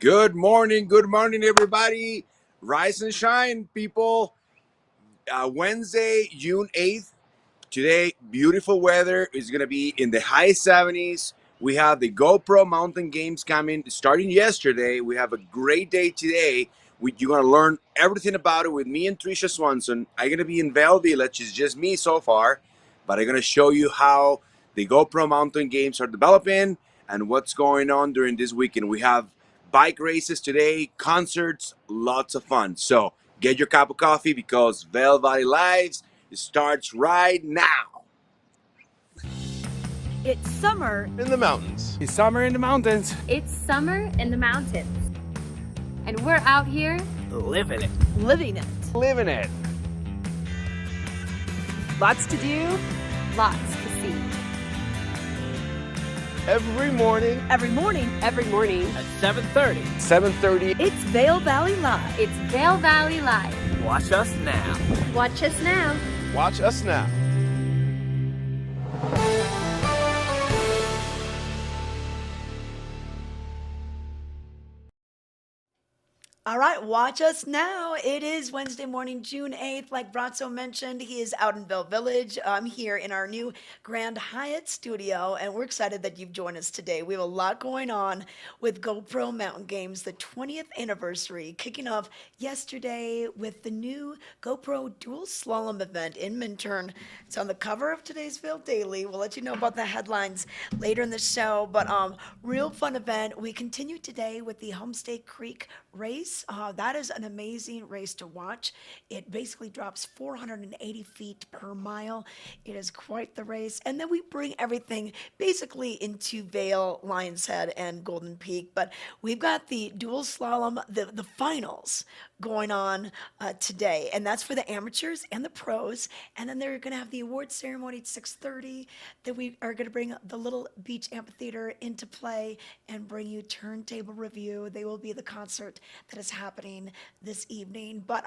Good morning, everybody. Rise and shine, people. Wednesday, June 8th. Today, beautiful weather. It's going to be in the high 70s. We have the GoPro Mountain Games coming starting yesterday. We have a great day today. You're going to learn everything about it with me and Trisha Swanson. I'm going to be in Vail Village. It's just me so far, but I'm going to show you how the GoPro Mountain Games are developing and what's going on during this weekend. We have bike races today, concerts, lots of fun. So get your cup of coffee because Vail Valley Lives starts right now. It's summer in the mountains. It's summer in the mountains. It's summer in the mountains. And we're out here Living it. living it. Living it. Lots to do. lots to see. Every morning. Every morning. Every morning, At 7:30. 7:30. It's Vail Valley Live. it's Vail Valley Live. Watch us now. Watch us now. Watch us now. All right, watch us now. It is Wednesday morning, June 8th. Like Brazzo mentioned, he is out in Vail Village. I'm here in our new Grand Hyatt studio, and we're excited that you've joined us today. We have a lot going on with GoPro Mountain Games, the 20th anniversary, kicking off yesterday with the new GoPro Dual Slalom event in Minturn. It's on the cover of today's Vail Daily. We'll let you know about the headlines later in the show, but real fun event. We continue today with the Homestay Creek race. That is an amazing race to watch. It basically drops 480 feet per mile. It is quite the race. And then we bring everything basically into Vail, Lion's Head, and Golden Peak. But we've got the dual slalom, the finals going on today. And that's for the amateurs and the pros. And then they're going to have the award ceremony at 6:30. Then we are going to bring the Little Beach Amphitheater into play and bring you Turntable Review. They will be the concert that is happening this evening. But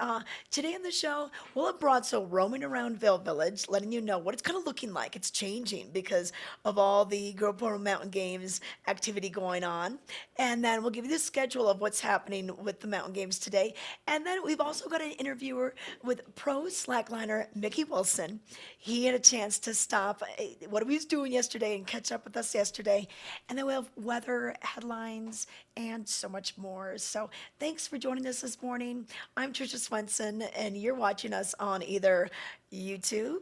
today on the show, we'll have Brazzo roaming around Vail Village, letting you know what it's kind of looking like. It's changing because of all the GoPro Mountain Games activity going on. And then we'll give you the schedule of what's happening with the Mountain Games today. And then we've also got an interviewer with pro slackliner Mickey Wilson. He had a chance to stop what he was doing yesterday and catch up with us yesterday. And then we'll have weather, headlines, and so much more. So thanks for joining us this morning. I'm Trisha Swenson, and you're watching us on either YouTube,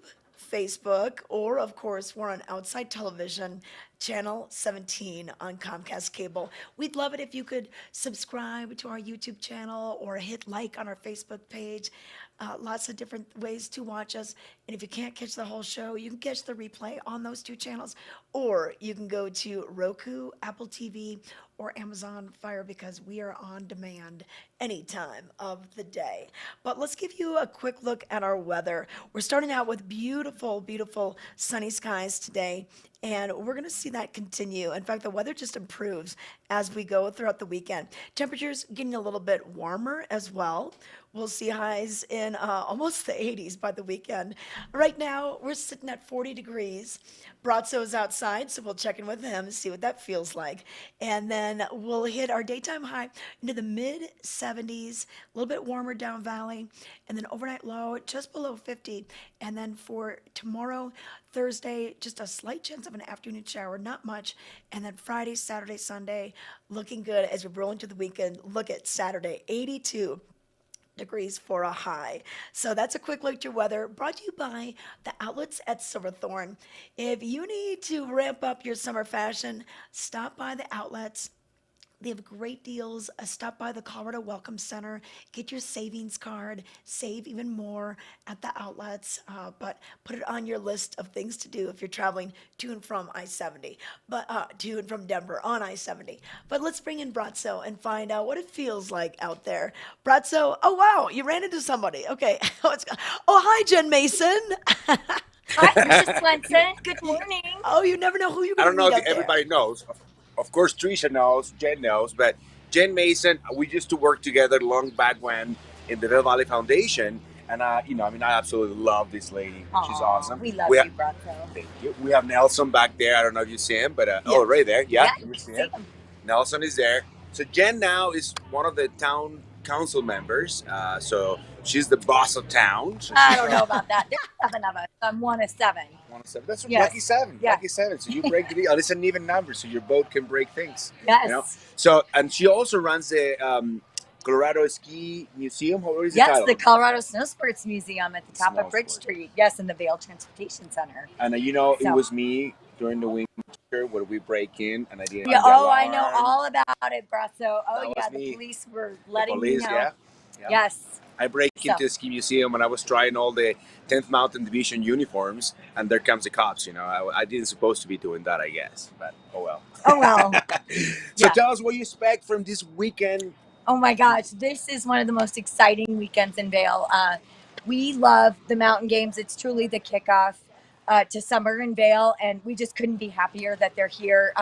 Facebook, or of course, we're on Outside Television, Channel 17 on Comcast Cable. We'd love it if you could subscribe to our YouTube channel or hit like on our Facebook page. Lots of different ways to watch us. And if you can't catch the whole show, you can catch the replay on those two channels, or you can go to Roku, Apple TV, or Amazon Fire because we are on demand any time of the day. But let's give you a quick look at our weather. We're starting out with beautiful, beautiful sunny skies today, and we're going to see that continue. In fact, the weather just improves as we go throughout the weekend. Temperatures getting a little bit warmer as well. We'll see highs in almost the 80s by the weekend. Right now, we're sitting at 40 degrees. Brazzo's outside, so we'll check in with him and see what that feels like. And then we'll hit our daytime high into the mid-70s, a little bit warmer down valley, and then overnight low just below 50. And then for tomorrow, Thursday, just a slight chance of an afternoon shower, not much. And then Friday, Saturday, Sunday, looking good as we roll into the weekend. Look at Saturday, 82 degrees for a high. So that's a quick look at your weather, brought to you by the outlets at Silverthorne. If you need to ramp up your summer fashion, stop by the outlets. They have great deals. Stop by the Colorado Welcome Center. Get your savings card. Save even more at the outlets. But put it on your list of things to do if you're traveling to and from I-70, but to and from Denver on I-70. But let's bring in Brazzo and find out what it feels like out there. Brazzo, oh wow, you ran into somebody. Okay. Oh, hi, Jen Mason. Hi, Mrs. Swenson. Good morning. Oh, you never know who you're I going don't to know meet if out there. everybody knows. Of course, Trisha knows, Jen knows, but Jen Mason, we used to work together long back when in the Vail Valley Foundation. And, I absolutely love this lady. She's awesome. We love you, Brazzo. Thank you. We have Nelson back there. I don't know if you see him, but Yeah. right there. Yeah, Yeah, you see see him. him. Nelson is there. So Jen now is one of the town council members. So she's the boss of town. So I she's don't know about that. There's 7 of us. I'm one of 7. one of seven. That's Yes. lucky 7. Yeah. Lucky 7. So you break the deal. It's an even number, so your boat can break things. Yes. You know. So and she also runs the Colorado Ski Museum. What is the Yes, title? the Colorado Snow Sports Museum at the top Snow of Bridge Sport. Street. Yes, in the Vail Transportation Center. And you know, it So- was me during the winter where we break in, and I didn't. Yeah. run the Oh, I know alarm. all about it, Brasso. Oh, That was yeah. me. The police were The letting police, me know. yeah. Yeah. Yes. I break So- into the ski museum and I was trying all the 10th Mountain Division uniforms, and there comes the cops. You know, I didn't supposed to be doing that, I guess, but oh well. Oh, well. So Yeah. tell us what you expect from this weekend. Oh my gosh, this is one of the most exciting weekends in Vail. We love the Mountain Games. It's truly the kickoff to summer in Vail, and we just couldn't be happier that they're here.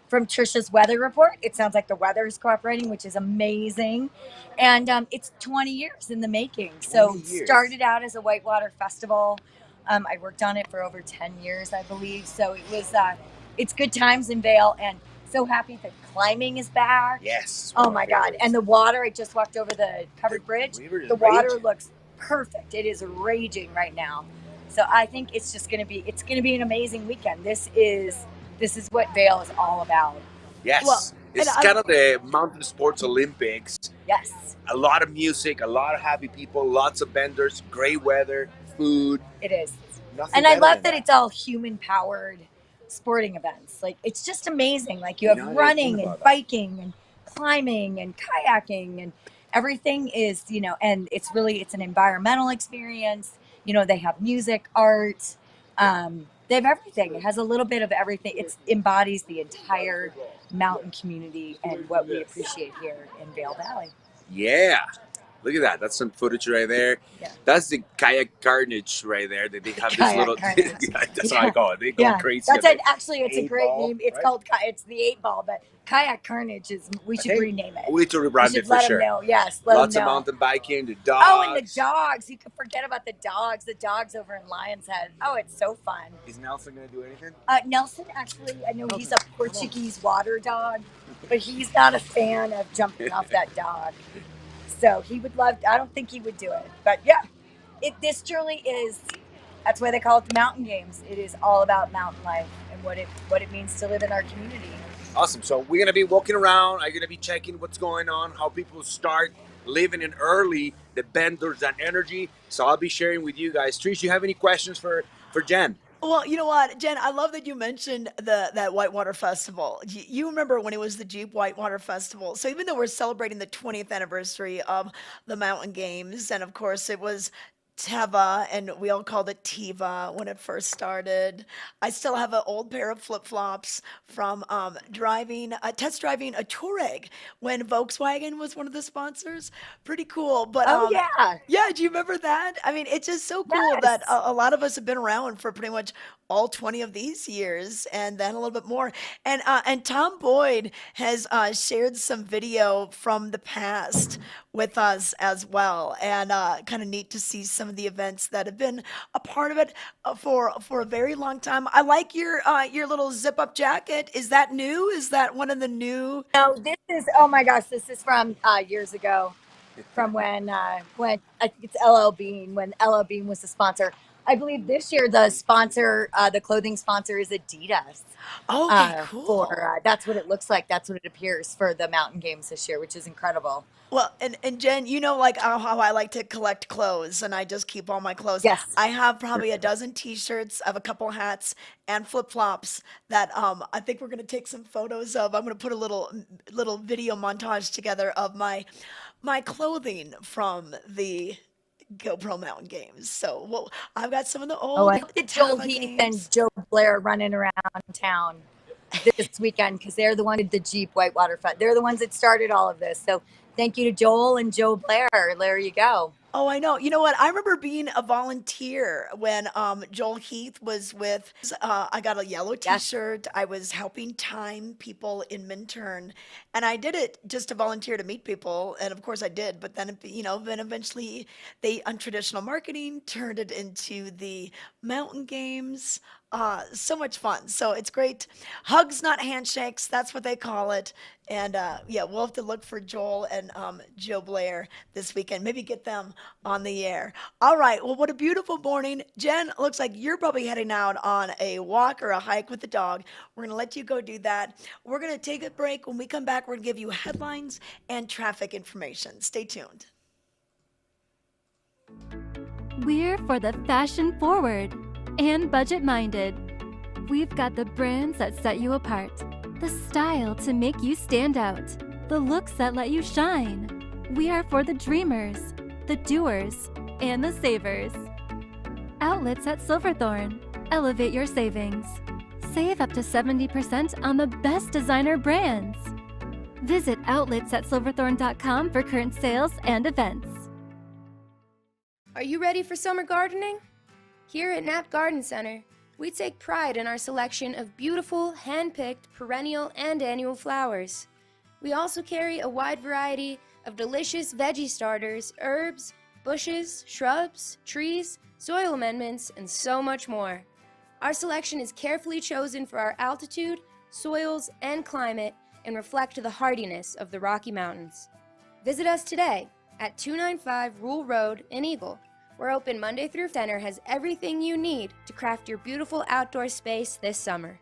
From Trisha's weather report, it sounds like the weather is cooperating, which is amazing. And it's 20 years in the making. So 20 years. started out as a whitewater festival. I worked on it for over 10 years, I believe. So it was, it's good times in Vail, and so happy that climbing is back. Yes. Oh my God. And the water, I just walked over the covered bridge. river is The water raging. looks perfect. It is raging right now. So I think it's just going to be an amazing weekend. This is what Vail is all about. Yes. Well, It's and I- kind of the Mountain Sports Olympics. Yes, A lot of music, a lot of happy people, lots of vendors, great weather, food. it is. Nothing And I better love than that it's all human powered sporting events. Like it's just amazing. Like you You have know, I didn't running think and about that. biking and climbing and kayaking, and everything is, and it's an environmental experience. They have music, art, they have everything. It has a little bit of everything. It embodies the entire mountain community and what we appreciate here in Vail Valley. Yeah. Look at that. That's some footage right there. Yeah. That's the kayak carnage right there. That they have this Kayak little. carnage. That's what I call it. They go Yeah, crazy. that's on it. Actually, it's a Eight great ball, name. It's right? called it's the 8 ball, but kayak carnage is. We should think rename it. We need to We rebrand should it for let sure. them know. Yes, let Lots them of know. mountain biking, the dogs. Oh, and the dogs. You could forget about the dogs. The dogs over in Lion's Head. Oh, it's so fun. Is Nelson going to do anything? Nelson, actually, I know he's a Portuguese water dog, but he's not a fan of jumping off that dog. So he would love. I don't think he would do it. But yeah, this truly is. That's why they call it the Mountain Games. It is all about mountain life and what it means to live in our community. Awesome. So we're going to be walking around. I'm going to be checking what's going on, how people start living in early, the benders and energy. So I'll be sharing with you guys. Trish, you have any questions for Jen? Well, you know what, Jen, I love that you mentioned that Whitewater Festival. You remember when it was the Jeep Whitewater Festival. So even though we're celebrating the 20th anniversary of the Mountain Games, and of course it was Teva, and we all called it Tiva when it first started. I still have an old pair of flip-flops from test driving a Touareg when Volkswagen was one of the sponsors. Pretty cool. But Oh yeah. yeah, do you remember that? I mean, it's just so cool that Yes. a lot of us have been around for pretty much all 20 of these years, and then a little bit more. And Tom Boyd has shared some video from the past with us as well, and kind of neat to see some of the events that have been a part of it for a very long time. I like your little zip up jacket. Is that new? Is that one of the new? No, this is. Oh my gosh, this is from years ago, from when I think it's LL Bean, when LL Bean was the sponsor. I believe this year the sponsor, the clothing sponsor is Adidas. Okay, cool. For that's what it looks like. That's what it appears for the Mountain Games this year, which is incredible. Well, and Jen, you know, like how I like to collect clothes, and I just keep all my clothes. Yes. I have probably a dozen T-shirts, I have a couple hats and flip-flops that I think we're gonna take some photos of. I'm gonna put a little video montage together of my clothing from the GoPro Mountain Games. So, well, I've got some of the Oh, old I hope that Joel Teva Heath games. and Joe Blair running around town this weekend because they're the ones with the Jeep Whitewater Fest. They're the ones that started all of this. So thank you to Joel and Joe Blair. There you go. Oh, I know. You know what? I remember being a volunteer when Joel Heath was with. I got a yellow Yes. T-shirt. I was helping time people in Minturn, and I did it just to volunteer to meet people. And of course, I did. But then, then eventually, they untraditional marketing turned it into the Mountain Games. So much fun. So it's great. Hugs, not handshakes. That's what they call it. And yeah, we'll have to look for Joel and Joe Blair this weekend. Maybe get them on the air. All right. Well, what a beautiful morning. Jen, looks like you're probably heading out on a walk or a hike with the dog. We're going to let you go do that. We're going to take a break. When we come back, we're going to give you headlines and traffic information. Stay tuned. We're for the fashion forward and budget minded. We've got the brands that set you apart, the style to make you stand out, the looks that let you shine. We are for the dreamers, the doers, and the savers. Outlets at Silverthorne. Elevate your savings. Save up to 70% on the best designer brands. Visit outlets@silverthorne.com for current sales and events. Are you ready for summer gardening? Here at Knapp Garden Center, we take pride in our selection of beautiful, hand-picked, perennial and annual flowers. We also carry a wide variety of delicious veggie starters, herbs, bushes, shrubs, trees, soil amendments, and so much more. Our selection is carefully chosen for our altitude, soils, and climate and reflect the hardiness of the Rocky Mountains. Visit us today at 295 Rule Road in Eagle. We're open Monday through Center has everything you need to craft your beautiful outdoor space this summer.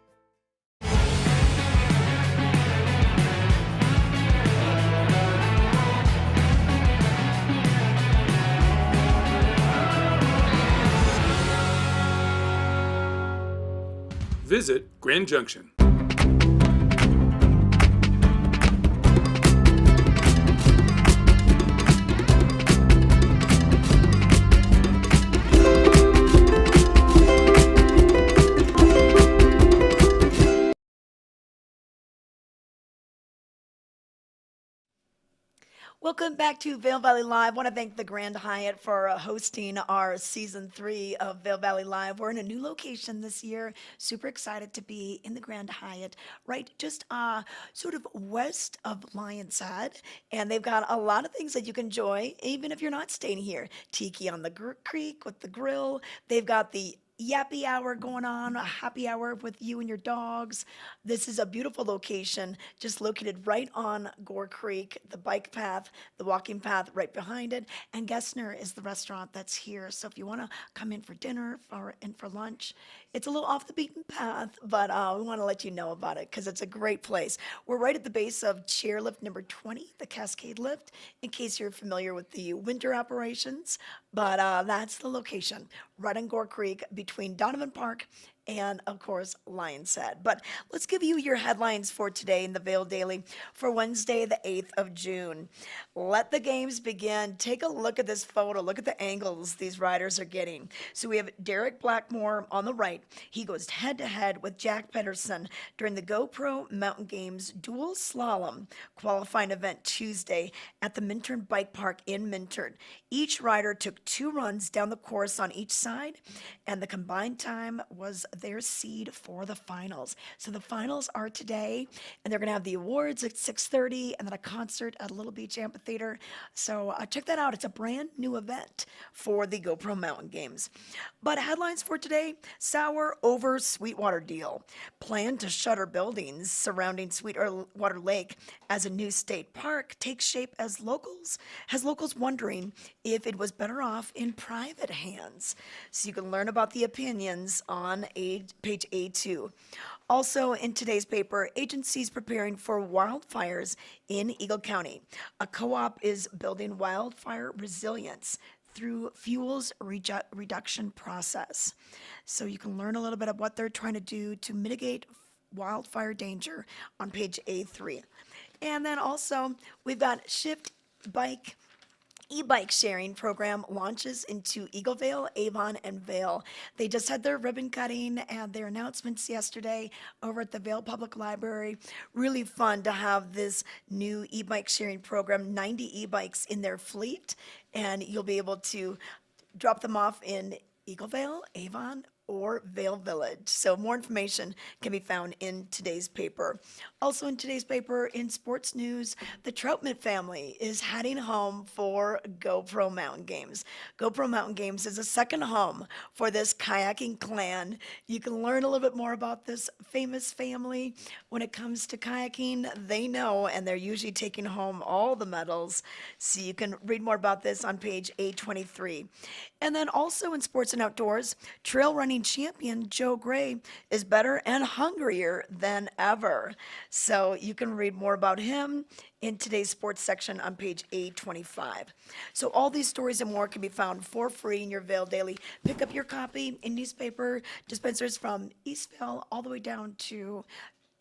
Visit Grand Junction. Welcome back to Vail Valley Live. I want to thank the Grand Hyatt for hosting our season 3 of Vail Valley Live. We're in a new location this year. Super excited to be in the Grand Hyatt, right just sort of west of Lion's Head. And they've got a lot of things that you can enjoy, even if you're not staying here. Tiki on the creek with the grill. They've got the yappy hour going on, a happy hour with you and your dogs. This is a beautiful location, just located right on Gore Creek, the bike path, the walking path right behind it. And Gessner is the restaurant that's here. So if you want to come in for dinner or in for lunch, it's a little off the beaten path, but we want to let you know about it because it's a great place. We're right at the base of chairlift number 20, the Cascade Lift, in case you're familiar with the winter operations. But that's the location, right on Gore Creek between Donovan Park and, of course, Lion's Head. But let's give you your headlines for today in the Vail Daily for Wednesday, the 8th of June. Let the games begin. Take a look at this photo. Look at the angles these riders are getting. So we have Derek Blackmore on the right. He goes head-to-head with Jack Pedersen during the GoPro Mountain Games dual slalom qualifying event Tuesday at the Minturn Bike Park in Minturn. Each rider took 2 runs down the course on each side, and the combined time was their seed for the finals. So the finals are today, and they're going to have the awards at 6:30 and then a concert at Little Beach Amphitheater. So check that out. It's a brand new event for the GoPro Mountain Games. But headlines for today: sour over Sweetwater deal. Plan to shutter buildings surrounding Sweetwater Lake as a new state park takes shape as locals wondering if it was better off in private hands. So you can learn about the opinions on page A2. Also in today's paper, agencies preparing for wildfires in Eagle County. A co-op is building wildfire resilience through fuels reduction process. So you can learn a little bit of what they're trying to do to mitigate wildfire danger on page A3. And then also we've got Shift Bike e-bike sharing program launches into Eaglevale, Avon, and Vail. They just had their ribbon cutting and their announcements yesterday over at the Vail Public Library. Really fun to have this new e-bike sharing program, 90 e-bikes in their fleet, and you'll be able to drop them off in Eaglevale, Avon, or Vail Village. So more information can be found in today's paper. Also in today's paper, in sports news, the Troutman family is heading home for GoPro Mountain Games. GoPro Mountain Games is a second home for this kayaking clan. You can learn a little bit more about this famous family. When it comes to kayaking, they know, and they're usually taking home all the medals. So you can read more about this on page 823. And then also in sports and outdoors, trail running champion Joe Gray is better and hungrier than ever. So you can read more about him in today's sports section on page 825. So all these stories and more can be found for free in your Vail Daily. Pick up your copy in newspaper dispensers from East Vail all the way down to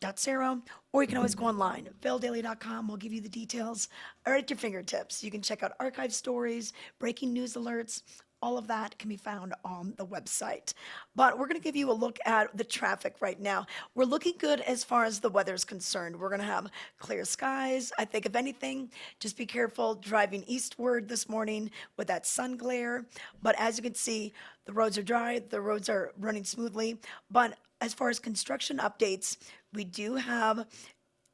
.0, or you can always go online. VailDaily.com will give you the details right at your fingertips. You can check out archive stories, breaking news alerts. All of that can be found on the website. But we're going to give you a look at the traffic right now. We're looking good as far as the weather is concerned. We're going to have clear skies. I think if anything, just be careful driving eastward this morning with that sun glare. But as you can see, the roads are dry, the roads are running smoothly. But as far as construction updates, we do have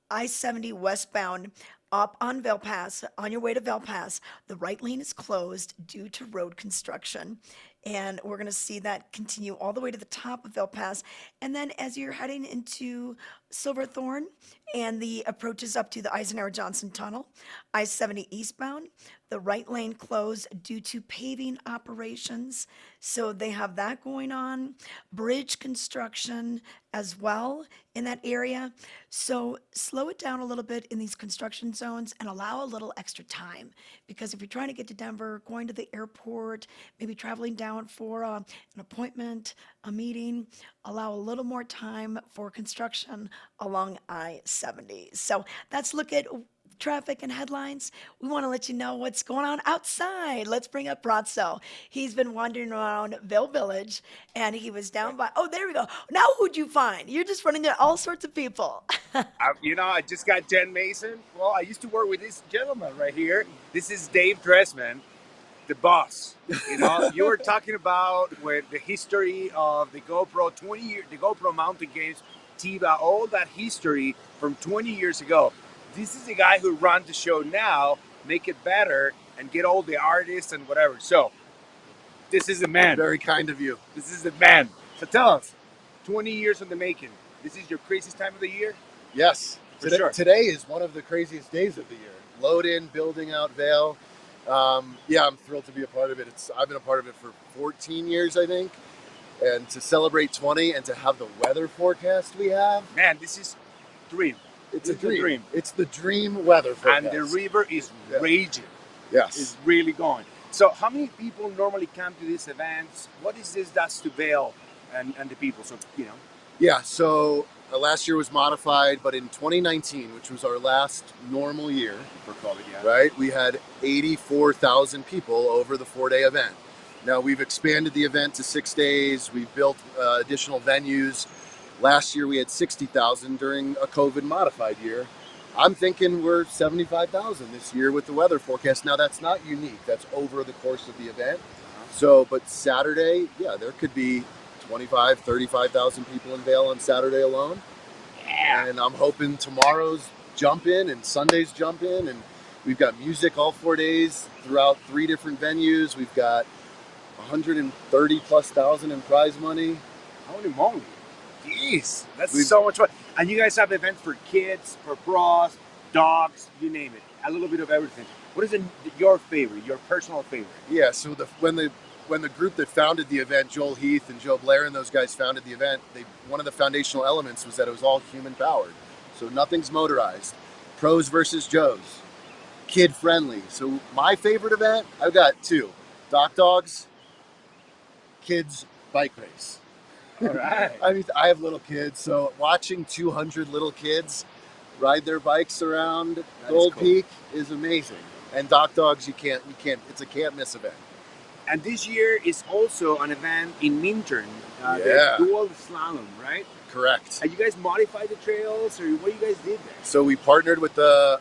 I-70 westbound up on Vail Pass, on your way to Vail Pass. The right lane is closed due to road construction. And we're going to see that continue all the way to the top of Vail Pass. And then as you're heading into Silverthorne and the approaches up to the Eisenhower Johnson Tunnel, I-70 eastbound, the right lane closed due to paving operations. So they have that going on. Bridge construction as well in that area. So slow it down a little bit in these construction zones and allow a little extra time. Because if you're trying to get to Denver, going to the airport, maybe traveling down for an appointment, a meeting, allow a little more time for construction along I-70. So that's a look at traffic and headlines. We want to let you know what's going on outside. Let's bring up Brazzo. He's been wandering around Vail Village, and he was down by, oh, there we go. Now who'd you find? You're just running into all sorts of people. I just got Jen Mason. Well, I used to work with this gentleman right here. This is Dave Dressman, the boss. You were talking about with the history of the GoPro, 20 years, the GoPro Mountain Games, Tiva, all that history from 20 years ago. This is the guy who runs the show now, make it better, and get all the artists and whatever. So, this is the man. Very kind of you. This is the man. So tell us, 20 years in the making. This is your craziest time of the year? Yes. Today is one of the craziest days of the year. Load in, building out Vail. I'm thrilled to be a part of it. I've been a part of it for 14 years, I think. And to celebrate 20 and to have the weather forecast we have. Man, this is dream. It's a dream. It's the dream weather forecast. And the river is raging. Yes. It's really going. So how many people normally come to these events? What is this does to Vail and the people? So, Yeah, so last year was modified, but in 2019, which was our last normal year, for COVID, right, we had 84,000 people over the 4-day event. Now we've expanded the event to 6 days. We've built additional venues. Last year we had 60,000 during a COVID modified year. I'm thinking we're 75,000 this year with the weather forecast. Now that's not unique. That's over the course of the event. So, but Saturday, there could be 25, 35,000 people in Vail on Saturday alone. Yeah. And I'm hoping tomorrow's jump in and Sunday's jump in. And we've got music all 4 days throughout 3 different venues. We've got 130,000+ in prize money. Holy moly. Jeez, that's so much fun. And you guys have events for kids, for bros, dogs, you name it. A little bit of everything. What is your favorite, your personal favorite? Yeah, so when the group that founded the event, Joel Heath and Joe Blair and those guys founded the event, one of the foundational elements was that it was all human powered. So nothing's motorized. Pros versus Joes. Kid friendly. So my favorite event, I've got 2. Doc Dogs, kids bike race. All right. I mean, I have little kids, so watching 200 little kids ride their bikes around Gold Peak is amazing. And Doc Dogs, you can't, it's a can't miss event. And this year is also an event in Minturn, the dual slalom, right? Correct. And you guys modified the trails, or what you guys did there? So we partnered with the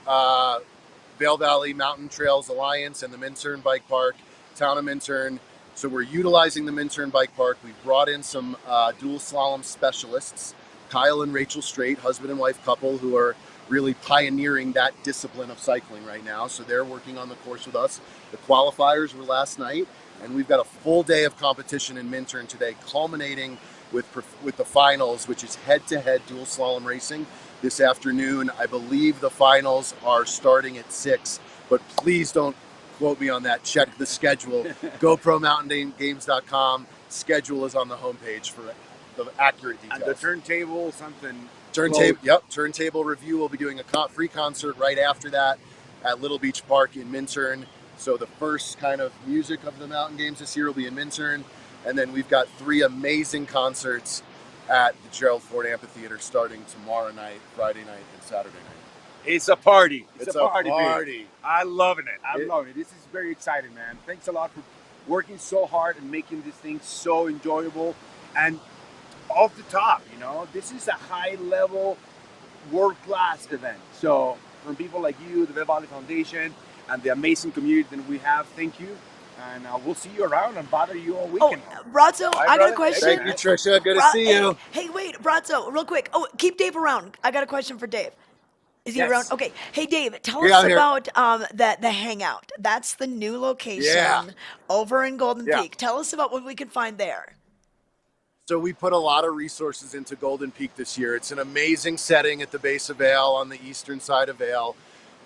Vail Valley Mountain Trails Alliance and the Minturn Bike Park, Town of Minturn, So we're utilizing the Minturn Bike Park. We've brought in some dual slalom specialists, Kyle and Rachel Strait, husband and wife couple, who are really pioneering that discipline of cycling right now. So they're working on the course with us. The qualifiers were last night, and we've got a full day of competition in Minturn today, culminating with the finals, which is head-to-head dual slalom racing this afternoon. I believe the finals are starting at 6, but please don't quote me on that. Check the schedule. GoPro Mountain Games.com. Schedule is on the homepage for the accurate details. And the turntable, something. Turntable review. We'll be doing a free concert right after that at Little Beach Park in Minturn. So the first kind of music of the Mountain Games this year will be in Minturn. And then we've got 3 amazing concerts at the Gerald Ford Amphitheater starting tomorrow night, Friday night, and Saturday night. It's a party. It's a party. Baby. I'm loving it. I'm loving it. This is very exciting, man. Thanks a lot for working so hard and making this thing so enjoyable and off the top, you know. This is a high-level, world-class event. So from people like you, the Vail Valley Foundation, and the amazing community that we have, thank you. And we'll see you around and bother you all weekend. Oh, Brazzo, I got a question. Thank you, Trisha. Good to see you. Hey, wait, Brazzo, real quick. Oh, keep Dave around. I got a question for Dave. Is he around? Okay. Hey, Dave, tell us about the Hangout. That's the new location over in Golden Peak. Tell us about what we can find there. So we put a lot of resources into Golden Peak this year. It's an amazing setting at the base of Vail on the eastern side of Vail.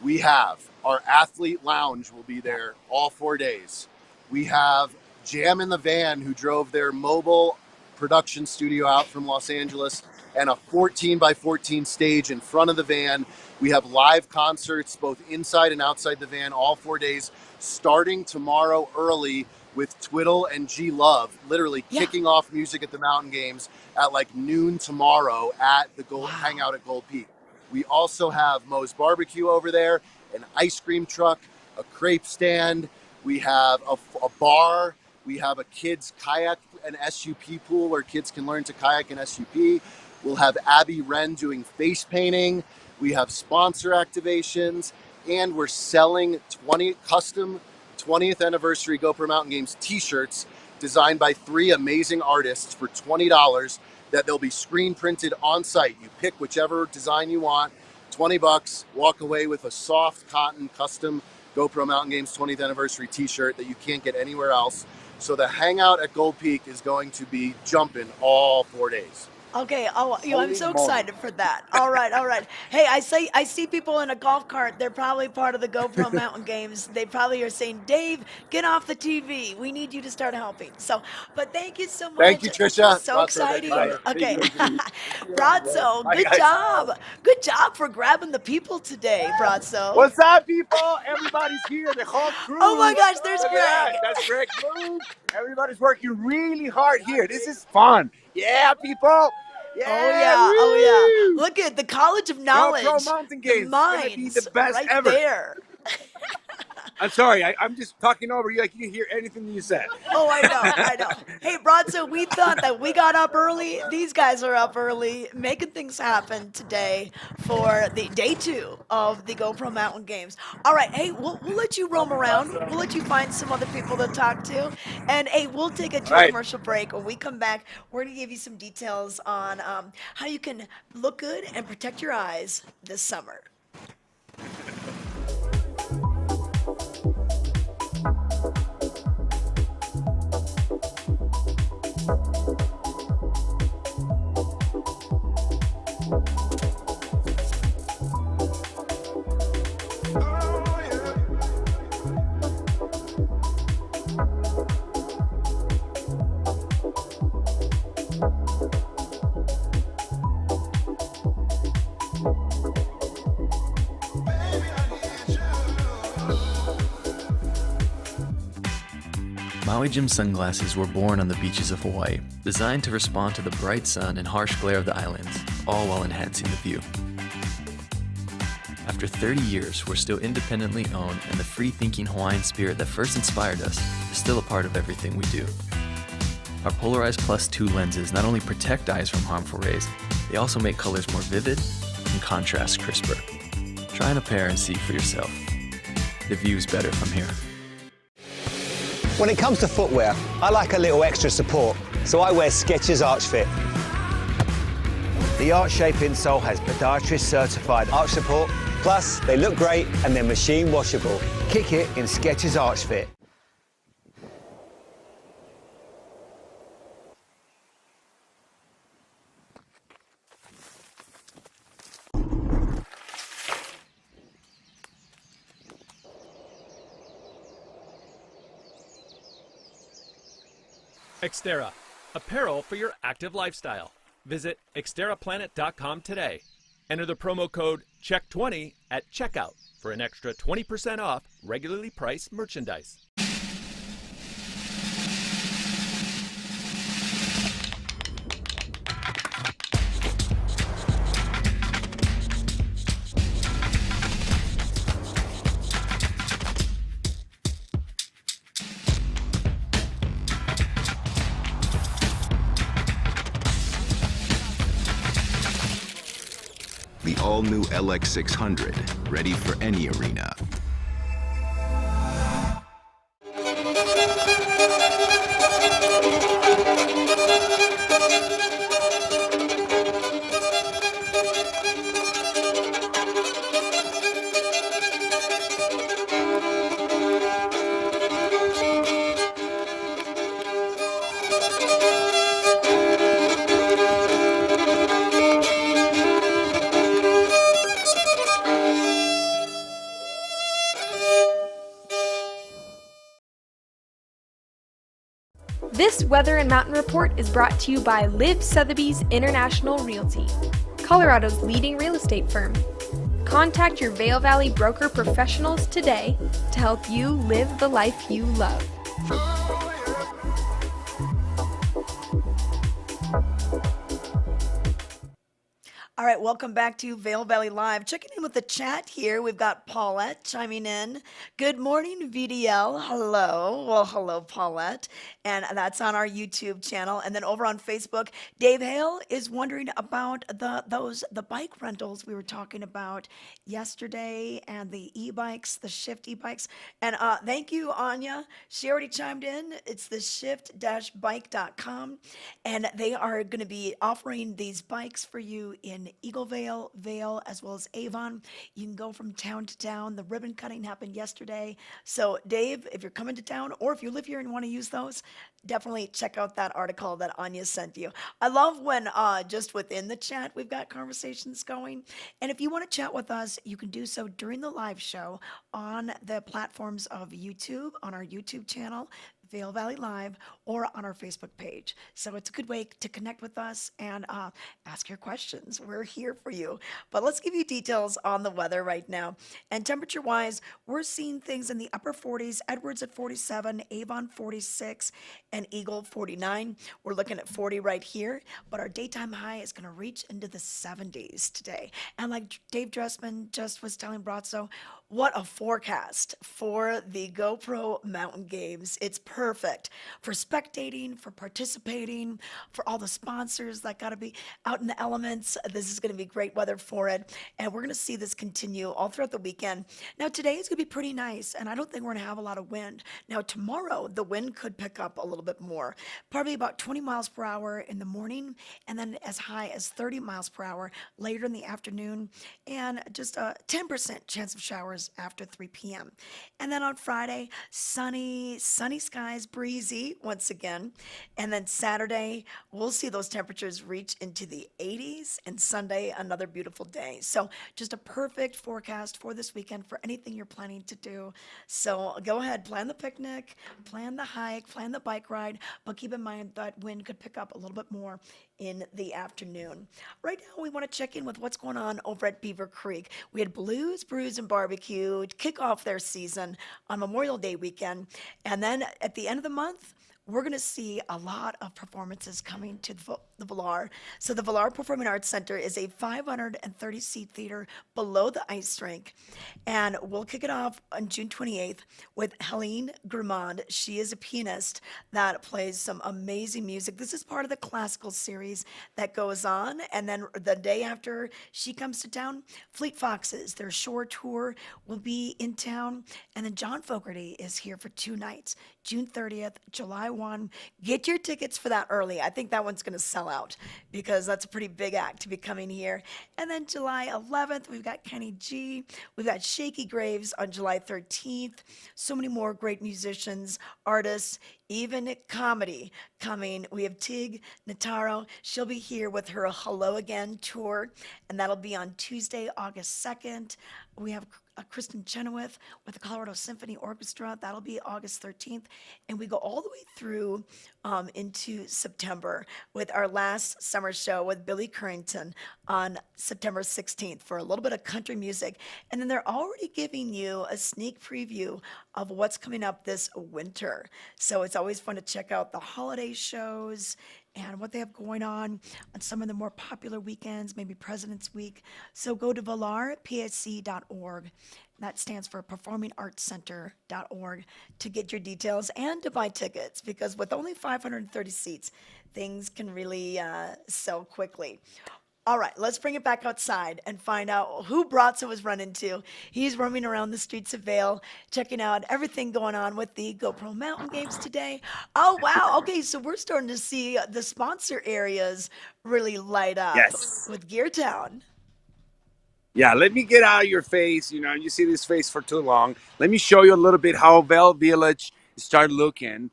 We have our athlete lounge will be there all 4 days. We have Jam in the Van, who drove their mobile production studio out from Los Angeles, and a 14 by 14 stage in front of the van. We have live concerts both inside and outside the van all 4 days, starting tomorrow early with Twiddle and G Love, literally kicking off music at the Mountain Games at like noon tomorrow at the Hangout at Gold Peak. We also have Moe's Barbecue over there, an ice cream truck, a crepe stand. We have a bar. We have a kids kayak and SUP pool where kids can learn to kayak and SUP. We'll have Abby Wren doing face painting. We have sponsor activations, and we're selling 20 custom 20th anniversary GoPro Mountain Games t-shirts designed by 3 amazing artists for $20 that they'll be screen printed on site. You pick whichever design you want, $20, walk away with a soft cotton custom GoPro Mountain Games 20th anniversary t-shirt that you can't get anywhere else. So the Hangout at Gold Peak is going to be jumping all 4 days. Okay, I'm so excited for that. All right. Hey, I see people in a golf cart. They're probably part of the GoPro Mountain Games. They probably are saying, Dave, get off the TV. We need you to start helping. So, but thank you so much. Thank you, Trisha. So exciting. Okay. Brazzo, good job. Good job for grabbing the people today, Brazzo. What's up, people? Everybody's here. The whole crew. Oh my gosh, there's Greg. That's Greg Blue. Everybody's working really hard here. This is fun. Yeah, people. Yeah. Oh yeah. Look at the College of Knowledge. GoPro Mountain Games. The minds, gonna be the best right ever. There. I'm sorry. I'm just talking over you. I can't hear anything you said. Oh, I know. Hey, Brazzo, we thought that we got up early. These guys are up early, making things happen today for the day 2 of the GoPro Mountain Games. All right, hey, we'll let you roam around. We'll let you find some other people to talk to. And, hey, we'll take a commercial break. When we come back, we're going to give you some details on how you can look good and protect your eyes this summer. Maui Jim sunglasses were born on the beaches of Hawaii, designed to respond to the bright sun and harsh glare of the islands, all while enhancing the view. After 30 years, we're still independently owned, and the free-thinking Hawaiian spirit that first inspired us is still a part of everything we do. Our Polarized Plus 2 lenses not only protect eyes from harmful rays, they also make colors more vivid and contrast crisper. Try on a pair and see for yourself. The view's better from here. When it comes to footwear, I like a little extra support, so I wear Skechers Arch Fit. The arch shape insole has podiatrist certified arch support, plus they look great and they're machine washable. Kick it in Skechers Arch Fit. Xterra, apparel for your active lifestyle. Visit xterraplanet.com today. Enter the promo code CHECK20 at checkout for an extra 20% off regularly priced merchandise. The all-new LX600, ready for any arena. This Weather and Mountain Report is brought to you by Liv Sotheby's International Realty, Colorado's leading real estate firm. Contact your Vail Valley broker professionals today to help you live the life you love. All right, welcome back to Vail Valley Live. Checking in with the chat here. We've got Paulette chiming in. Good morning, VDL. Hello. Well, hello, Paulette. And that's on our YouTube channel. And then over on Facebook, Dave Hale is wondering about the bike rentals we were talking about yesterday and the e-bikes, the Shift e-bikes. And thank you, Anya. She already chimed in. It's the shift-bike.com. And they are going to be offering these bikes for you in Eaglevale, Vail, as well as Avon. You can go from town to town. The ribbon cutting happened yesterday. So Dave, if you're coming to town or if you live here and want to use those, definitely check out that article that Anya sent you. I love when just within the chat, we've got conversations going. And if you want to chat with us, you can do so during the live show on the platforms of YouTube, on our YouTube channel, Vail Valley Live, or on our Facebook page. So it's a good way to connect with us and ask your questions. We're here for you. But let's give you details on the weather right now. And temperature-wise, we're seeing things in the upper 40s, Edwards at 47, Avon 46, and Eagle 49. We're looking at 40 right here, but our daytime high is going to reach into the 70s today. And like Dave Dressman just was telling Brazzo, what a forecast for the GoPro Mountain Games. It's perfect for spectating, for participating, for all the sponsors that got to be out in the elements. This is going to be great weather for it. And we're going to see this continue all throughout the weekend. Now, today is going to be pretty nice, and I don't think we're going to have a lot of wind. Now, tomorrow, the wind could pick up a little bit more, probably about 20 miles per hour in the morning, and then as high as 30 miles per hour later in the afternoon, and just a 10% chance of showers after 3 p.m. And then on Friday, sunny skies, breezy once again. And then Saturday, we'll see those temperatures reach into the 80s, and Sunday, another beautiful day. So just a perfect forecast for this weekend for anything you're planning to do. So go ahead, plan the picnic, plan the hike, plan the bike ride, but keep in mind that wind could pick up a little bit more in the afternoon. Right now, we want to check in with what's going on over at Beaver Creek. We had Blues, Brews, and Barbecue to kick off their season on Memorial Day weekend. And then at the end of the month, we're going to see a lot of performances coming to the Villar. So the Villar Performing Arts Center is a 530-seat theater below the ice rink. And we'll kick it off on June 28th with Helene Grimond. She is a pianist that plays some amazing music. This is part of the classical series that goes on. And then the day after she comes to town, Fleet Foxes, their shore tour will be in town. And then John Fogerty is here for 2 nights, June 30th, July 1. Get your tickets for that early. I think that one's going to sell out because that's a pretty big act to be coming here. And then July 11th, we've got Kenny G. We've got Shaky Graves on July 13th. So many more great musicians, artists, even comedy coming. We have Tig Notaro. She'll be here with her Hello Again tour, and that'll be on Tuesday, August 2nd. We have Kristen Chenoweth with the Colorado Symphony Orchestra. That'll be August 13th. And we go all the way through into September with our last summer show with Billy Currington on September 16th for a little bit of country music. And then they're already giving you a sneak preview of what's coming up this winter. So it's always fun to check out the holiday shows and what they have going on some of the more popular weekends, maybe President's Week. So go to VillarPSC.org. That stands for performingartscenter.org to get your details and to buy tickets, because with only 530 seats, things can really sell quickly. All right, let's bring it back outside and find out who Brazzo was running into. He's roaming around the streets of Vail, checking out everything going on with the GoPro Mountain Games today. Oh, wow. Okay, so we're starting to see the sponsor areas really light up with Gear Town. Yeah, let me get out of your face. You know, you see this face for too long. Let me show you a little bit how Vail Village started looking.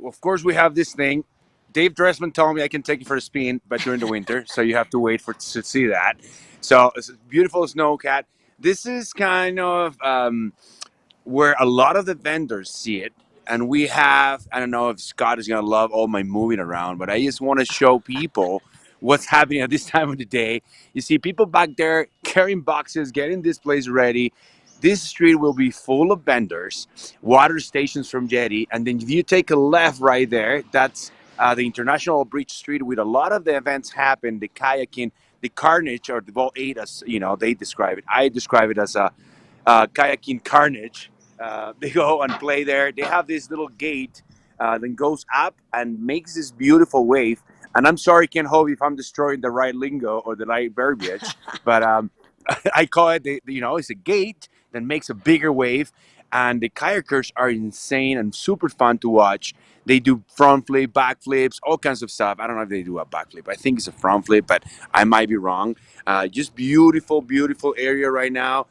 Of course, we have this thing. Dave Dressman told me I can take you for a spin, but during the winter, so you have to wait to see that. So it's a beautiful snowcat. This is kind of where a lot of the vendors see it. And we have, I don't know if Scott is going to love all my moving around, but I just want to show people what's happening at this time of the day. You see people back there carrying boxes, getting this place ready. This street will be full of vendors, water stations from Jetty. And then if you take a left right there, that's the International Bridge Street with a lot of the events happen, the kayaking, the carnage, or the Vol 8, as you know, they describe it. I describe it as a kayaking carnage. They go and play there. They have this little gate that goes up and makes this beautiful wave. And I'm sorry, Ken Hovey, if I'm destroying the right lingo or the right verbiage, but I call it, it's a gate that makes a bigger wave. And the kayakers are insane and super fun to watch. They do front flip, back flips, all kinds of stuff. I don't know if they do a back flip. I think it's a front flip, but I might be wrong. Just beautiful, beautiful area right now.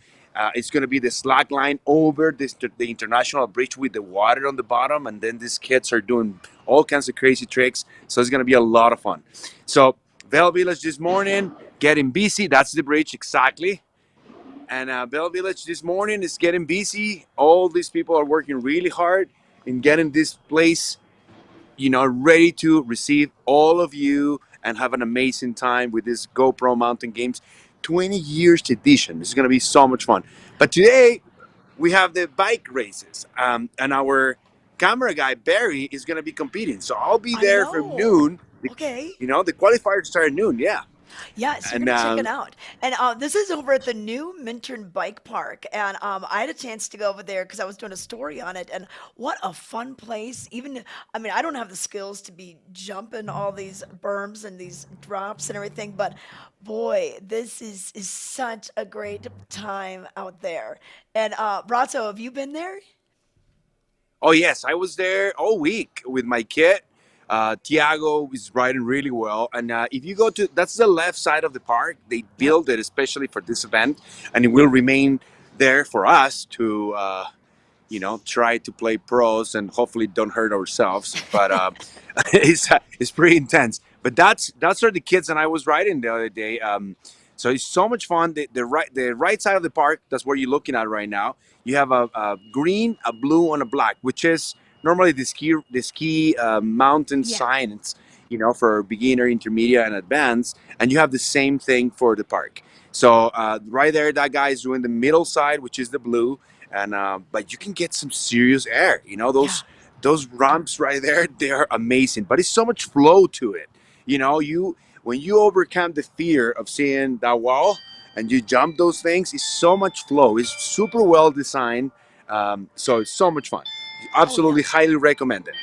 It's going to be the slack line over the International Bridge with the water on the bottom. And then these kids are doing all kinds of crazy tricks. So it's going to be a lot of fun. So Vail Village this morning, getting busy. That's the bridge, exactly. And Vail Village this morning is getting busy. All these people are working really hard in getting this place, ready to receive all of you and have an amazing time with this GoPro Mountain Games 20 years edition. This is going to be so much fun. But today we have the bike races, and our camera guy Barry is going to be competing. So I'll be there from noon. Okay. The qualifiers start at noon. Yeah. Yeah, so you're going to check it out. And this is over at the new Minturn Bike Park. And I had a chance to go over there because I was doing a story on it. And what a fun place. I don't have the skills to be jumping all these berms and these drops and everything. But boy, this is such a great time out there. And Brazzo, have you been there? Oh, yes. I was there all week with my kid. Tiago is riding really well. And if you go that's the left side of the park. They built it especially for this event. And it will remain there for us to, try to play pros and hopefully don't hurt ourselves. But it's pretty intense. But that's where the kids and I was riding the other day. So it's so much fun. The right side of the park, that's where you're looking at right now. You have a green, a blue, and a black, which is normally the ski mountain signs, for beginner, intermediate, and advanced. And you have the same thing for the park. So right there, that guy is doing the middle side, which is the blue. And but you can get some serious air. Those those ramps right there, they are amazing. But it's so much flow to it. You know, when you overcome the fear of seeing that wall and you jump those things, it's so much flow. It's super well designed. So it's so much fun. Oh yeah. Absolutely highly recommend it.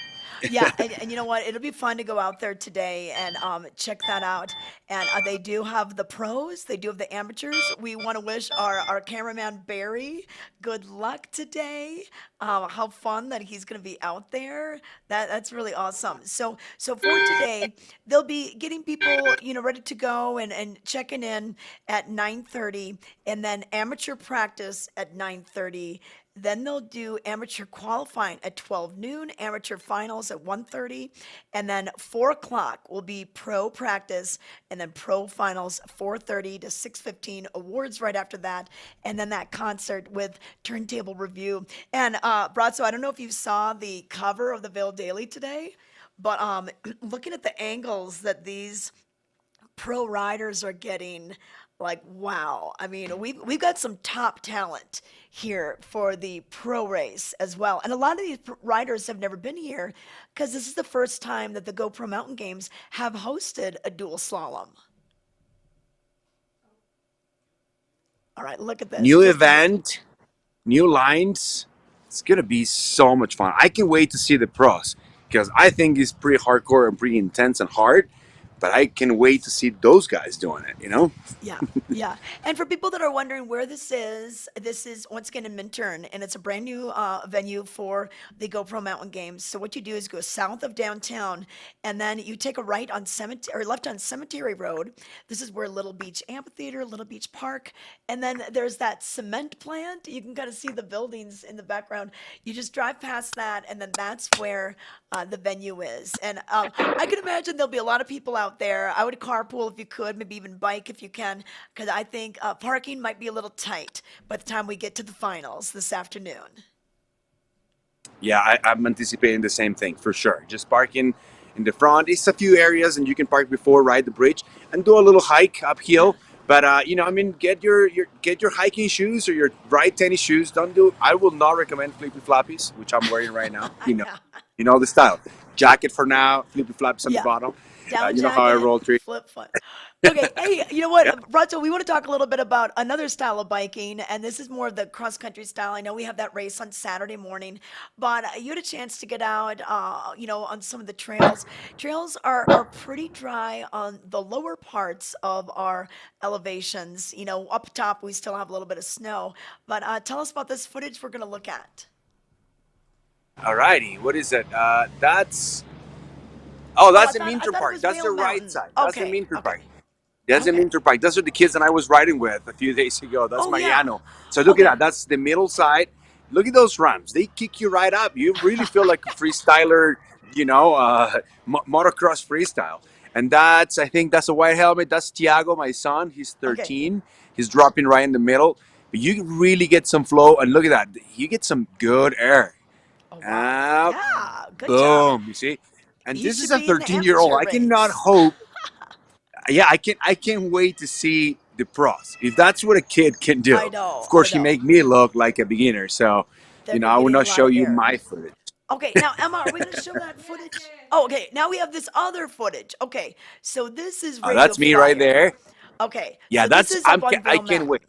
Yeah, and you know what? It'll be fun to go out there today and check that out. And they do have the pros, they do have the amateurs. We want to wish our cameraman Barry good luck today. How fun that he's going to be out there. That's really awesome. So for today, they'll be getting people ready to go and checking in at 9:30, and then amateur practice at 9:30. Then they'll do amateur qualifying at 12 noon, amateur finals at 1:30, and then 4 o'clock will be pro practice, and then pro finals 4:30 to 6:15, awards right after that, and then that concert with turntable review. And Brazzo, I don't know if you saw the cover of the Vail Daily today, but looking at the angles that these pro riders are getting, like, wow. I mean, we've got some top talent here for the pro race as well. And a lot of these riders have never been here because this is the first time that the GoPro Mountain Games have hosted a dual slalom. All right, look at this. New event, new lines. It's gonna be so much fun. I can wait to see the pros because I think it's pretty hardcore and pretty intense and hard. But I can wait to see those guys doing it, you know? Yeah, yeah. And for people that are wondering where this is once again in Minturn, and it's a brand new venue for the GoPro Mountain Games. So what you do is go south of downtown, and then you take a right on Cemetery, or left on Cemetery Road. This is where Little Beach Amphitheater, Little Beach Park, and then there's that cement plant. You can kind of see the buildings in the background. You just drive past that, and then that's where the venue is. And I can imagine there'll be a lot of people out there. I would carpool if you could, maybe even bike if you can, because I think parking might be a little tight by the time we get to the finals this afternoon. Yeah, I'm anticipating the same thing for sure. Just parking in the front. It's a few areas, and you can park before, ride the bridge, and do a little hike uphill. But I mean, get your hiking shoes or your ride tennis shoes. Don't do. I will not recommend flippy floppies, which I'm wearing right now. You know the style. Jacket for now, flippy flops on the bottom. Down You know how I jacket, roll through. flip foot. Okay, hey, you know what, Brazzo, we want to talk a little bit about another style of biking, and this is more of the cross-country style. I know we have that race on Saturday morning, but you had a chance to get out, on some of the trails. Trails are pretty dry on the lower parts of our elevations. Up top, we still have a little bit of snow, but tell us about this footage we're going to look at. Alrighty, what is it? That's the Minter Park. That's the right side. That's the Minter Park. That's the Minter Park. Those are the kids that I was riding with a few days ago. That's Mariano. So look at that. That's the middle side. Look at those ramps. They kick you right up. You really feel like a freestyler, motocross freestyle. And I think that's a white helmet. That's Tiago, my son. He's 13. Okay. He's dropping right in the middle. But you really get some flow. And look at that. You get some good air. Oh, wow. Yeah, good boom. job. You see? And this is a 13-year-old. I cannot hope. Yeah, I can't wait to see the pros. If that's what a kid can do. Of course, he make me look like a beginner. So, I will not show you my footage. Okay, now, Emma, are we going to show that footage? Oh, okay. Now we have this other footage. Okay, so this is Radio that's me right there. Okay. Yeah, so I can't wait.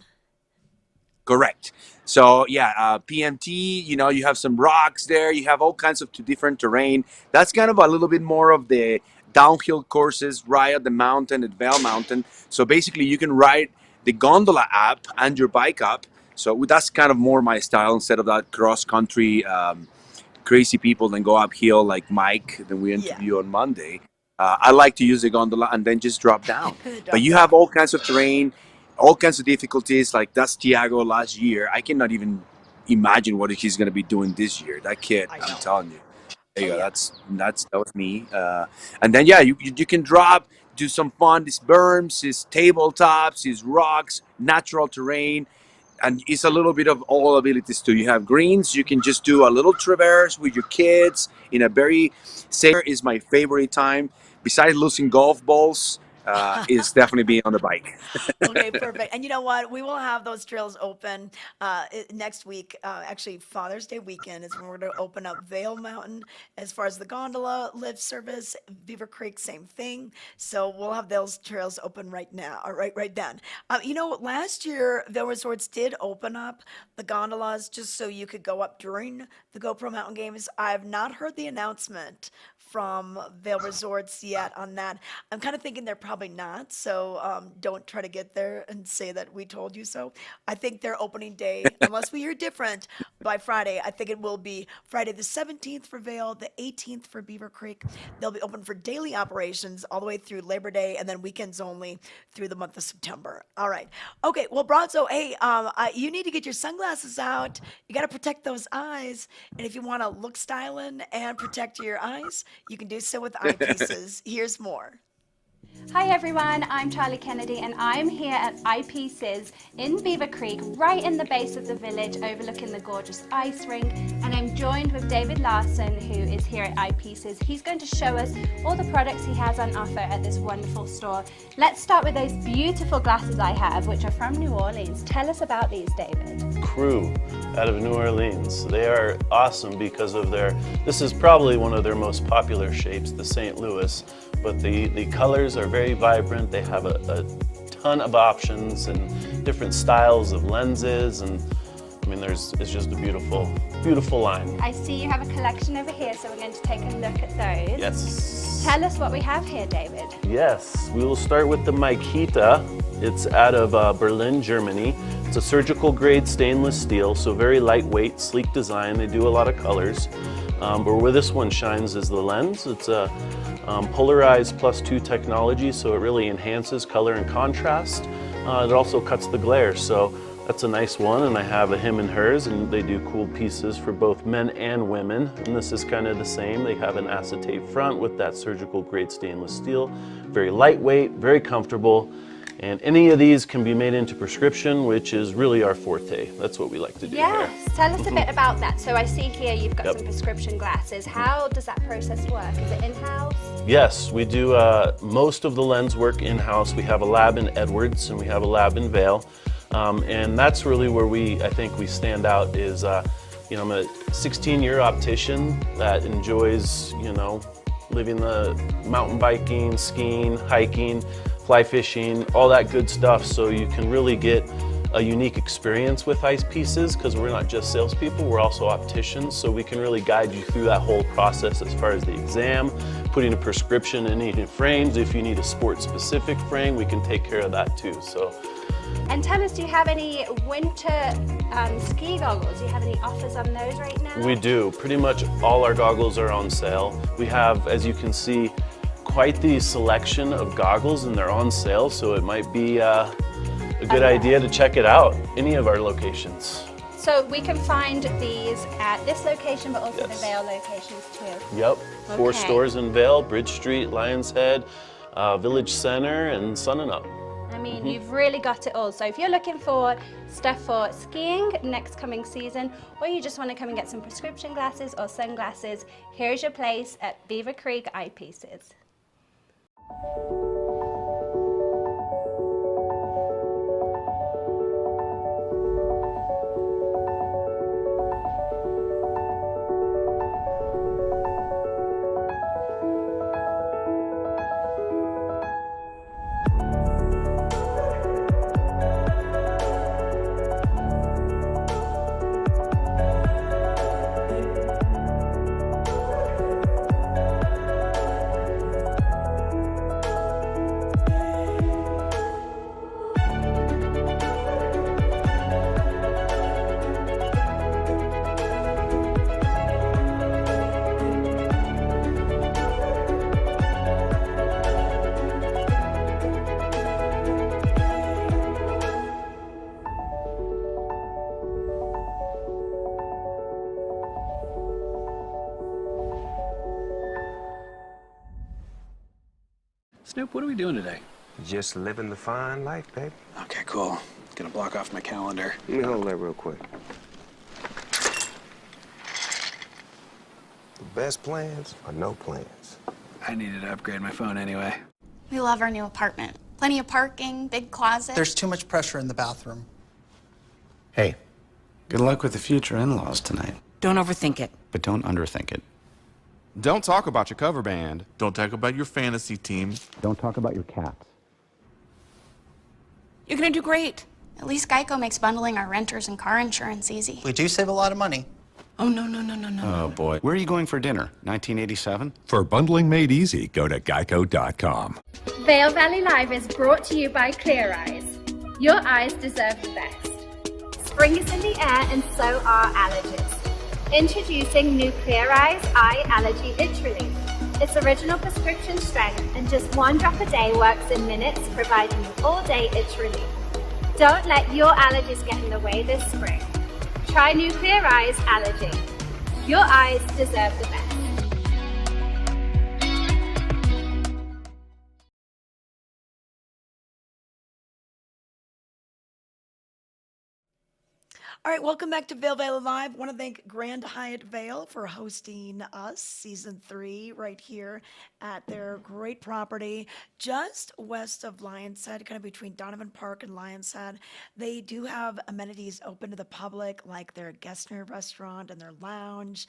Correct. So yeah, PMT, you have some rocks there. You have all kinds of different terrain. That's kind of a little bit more of the downhill courses right at the mountain, at Vail Mountain. So basically you can ride the gondola up and your bike up. So that's kind of more my style instead of that cross-country crazy people that go uphill like Mike that we interview on Monday. I like to use the gondola and then just drop down. But you have all kinds of terrain, all kinds of difficulties. Like that's Tiago last year. I cannot even imagine what he's going to be doing this year. That kid, I'm telling you. There you go. That was me. And then you can drop, do some fun. These berms, these tabletops, these rocks, natural terrain, and it's a little bit of all abilities too. You have greens. You can just do a little traverse with your kids in a very safe. Is my favorite time. Besides losing golf balls, is definitely being on the bike. Okay, perfect. And you know what? We will have those trails open next week. Actually, Father's Day weekend is when we're going to open up Vail Mountain. As far as the gondola lift service, Beaver Creek, same thing. So we'll have those trails open right now, or right then. You know, last year Vail Resorts did open up the gondolas just so you could go up during the GoPro Mountain Games. I have not heard the announcement from Vail Resorts yet on that. I'm kind of thinking they're probably not, so don't try to get there and say that we told you so. I think their opening day, unless we hear different, by Friday, I think it will be Friday the 17th for Vail, the 18th for Beaver Creek. They'll be open for daily operations all the way through Labor Day, and then weekends only through the month of September. All right. Okay, well, Bronzo, hey, you need to get your sunglasses out. You got to protect those eyes, and if you want to look styling and protect your eyes, you can do so with eyepieces. Here's more. Hi everyone, I'm Charlie Kennedy and I'm here at Eyepieces in Beaver Creek, right in the base of the village overlooking the gorgeous ice rink, and I'm joined with David Larson, who is here at Eyepieces. He's going to show us all the products he has on offer at this wonderful store. Let's start with those beautiful glasses I have, which are from New Orleans. Tell us about these, David. Crew out of New Orleans. They are awesome because of this is probably one of their most popular shapes, the St. Louis, but the colors are very vibrant. They have a ton of options and different styles of lenses, and I mean, it's just a beautiful, beautiful line. I see you have a collection over here, so we're going to take a look at those. Yes. Tell us what we have here, David. Yes, we will start with the Makita. It's out of Berlin, Germany. It's a surgical grade stainless steel, so very lightweight, sleek design. They do a lot of colors. But where this one shines is the lens. It's a polarized +2 technology, so it really enhances color and contrast. It also cuts the glare, so that's a nice one, and I have a him and hers, and they do cool pieces for both men and women, and this is kind of the same. They have an acetate front with that surgical grade stainless steel. Very lightweight, very comfortable, and any of these can be made into prescription, which is really our forte. That's what we like to do here. Yes, tell us a bit about that. So I see here you've got some prescription glasses. How does that process work? Is it in-house? Yes, we do most of the lens work in-house. We have a lab in Edwards and we have a lab in Vail. And that's really where I think we stand out is, you know, I'm a 16-year optician that enjoys, you know, living the mountain biking, skiing, hiking, fly fishing, all that good stuff, so you can really get a unique experience with eyepieces, because we're not just salespeople, we're also opticians, so we can really guide you through that whole process as far as the exam, putting a prescription in any frames. If you need a sport-specific frame, we can take care of that too. So. And tell us, do you have any winter ski goggles? Do you have any offers on those right now? We do. Pretty much all our goggles are on sale. We have, as you can see, quite the selection of goggles, and they're on sale, so it might be a good idea to check it out, any of our locations. So we can find these at this location, but also the Vail locations too. Yep, 4 stores in Vail: Bridge Street, Lions Head, Village Center, and Sun and Up. I mean, you've really got it all. So if you're looking for stuff for skiing next coming season, or you just want to come and get some prescription glasses or sunglasses, here's your place at Beaver Creek Eyepieces. Snoop, what are we doing today? Just living the fine life, baby. Okay, cool. Gonna block off my calendar. Let me hold that real quick. The best plans are no plans. I needed to upgrade my phone anyway. We love our new apartment. Plenty of parking, big closet. There's too much pressure in the bathroom. Hey, good luck with the future in-laws tonight. Don't overthink it. But don't underthink it. Don't talk about your cover band. Don't talk about your fantasy team. Don't talk about your cats. You're gonna do great. At least Geico makes bundling our renters and car insurance easy. We do save a lot of money. Oh, no. Oh, boy. Where are you going for dinner? 1987? For bundling made easy, go to geico.com. Vail Valley Live is brought to you by Clear Eyes. Your eyes deserve the best. Spring is in the air and so are allergies. Introducing new Clear Eyes Eye Allergy Itch Relief. It's original prescription strength and just 1 drop a day works in minutes, providing you all-day itch relief. Don't let your allergies get in the way this spring. Try new Clear Eyes Allergy. Your eyes deserve the best. All right, welcome back to Vail Valley Live. Want to thank Grand Hyatt Vail for hosting us, season 3, right here at their great property just west of Lionshead, kind of between Donovan Park and Lionshead. They do have amenities open to the public, like their Gessner restaurant and their lounge.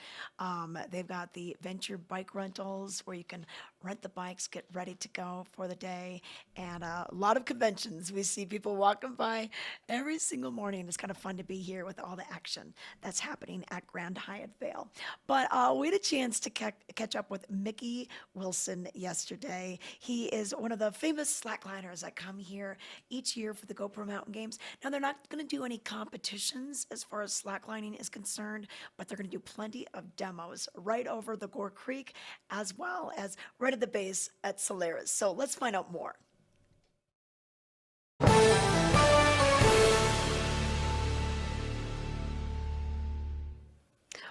They've got the Venture bike rentals where you can rent the bikes, get ready to go for the day, and a lot of conventions. We see people walking by every single morning. It's kind of fun to be here with all the action that's happening at Grand Hyatt Vail. But we had a chance to catch up with Mickey Wilson yesterday. He is one of the famous slackliners that come here each year for the GoPro Mountain Games. Now, they're not going to do any competitions as far as slacklining is concerned, but they're going to do plenty of demos right over the Gore Creek as well as right at the base at Solaris. So let's find out more.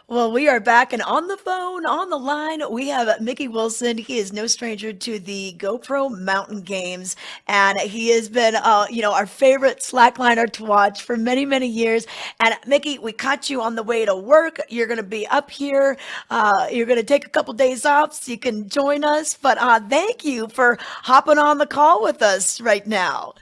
Well, we are back and on the phone, on the line, we have Mickey Wilson. He is no stranger to the GoPro Mountain Games, and he has been, our favorite slackliner to watch for many, many years. And Mickey, we caught you on the way to work. You're going to be up here. You're going to take a couple days off so you can join us. But thank you for hopping on the call with us right now.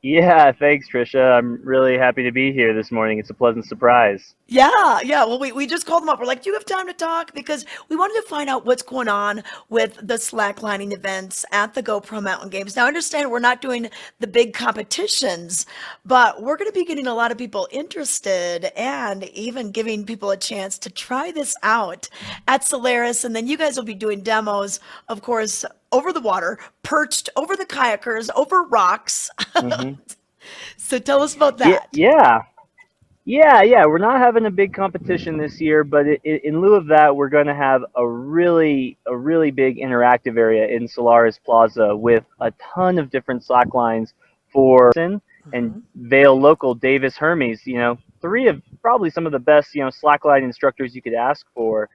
Yeah, thanks, Trisha. I'm really happy to be here this morning. It's a pleasant surprise. Yeah. Well, we just called them up. We're like, do you have time to talk? Because we wanted to find out what's going on with the slacklining events at the GoPro Mountain Games. Now, I understand we're not doing the big competitions, but we're going to be getting a lot of people interested and even giving people a chance to try this out at Solaris. And then you guys will be doing demos, of course, over the water, perched over the kayakers, over rocks. Mm-hmm. So tell us about that. Yeah. We're not having a big competition this year, but in lieu of that, we're going to have a really big interactive area in Solaris Plaza with a ton of different slack lines for and Vail local Davis Hermes. 3 of probably some of the best slackline instructors you could ask for.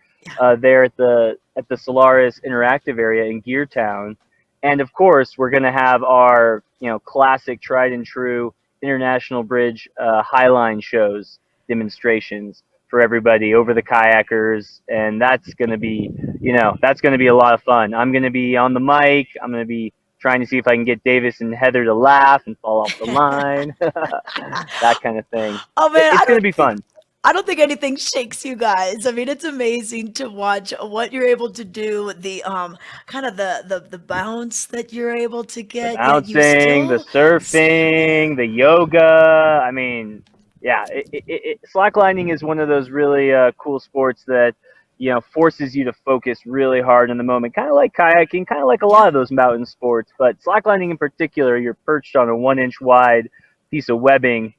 There at the Solaris interactive area in Geartown. And of course, we're going to have our classic tried and true International Bridge highline shows demonstrations for everybody over the kayakers, and that's going to be a lot of fun. I'm going to be on the mic. I'm going to be trying to see if I can get Davis and Heather to laugh and fall off the line, that kind of thing. Oh man, it's going to be fun. I don't think anything shakes you guys. I mean, it's amazing to watch what you're able to do, the kind of the bounce that you're able to get. The bouncing, the surfing, the yoga. I mean, yeah, slacklining is one of those really cool sports that, forces you to focus really hard in the moment. Kind of like kayaking, kind of like a lot of those mountain sports. But slacklining in particular, you're perched on a 1-inch wide piece of webbing,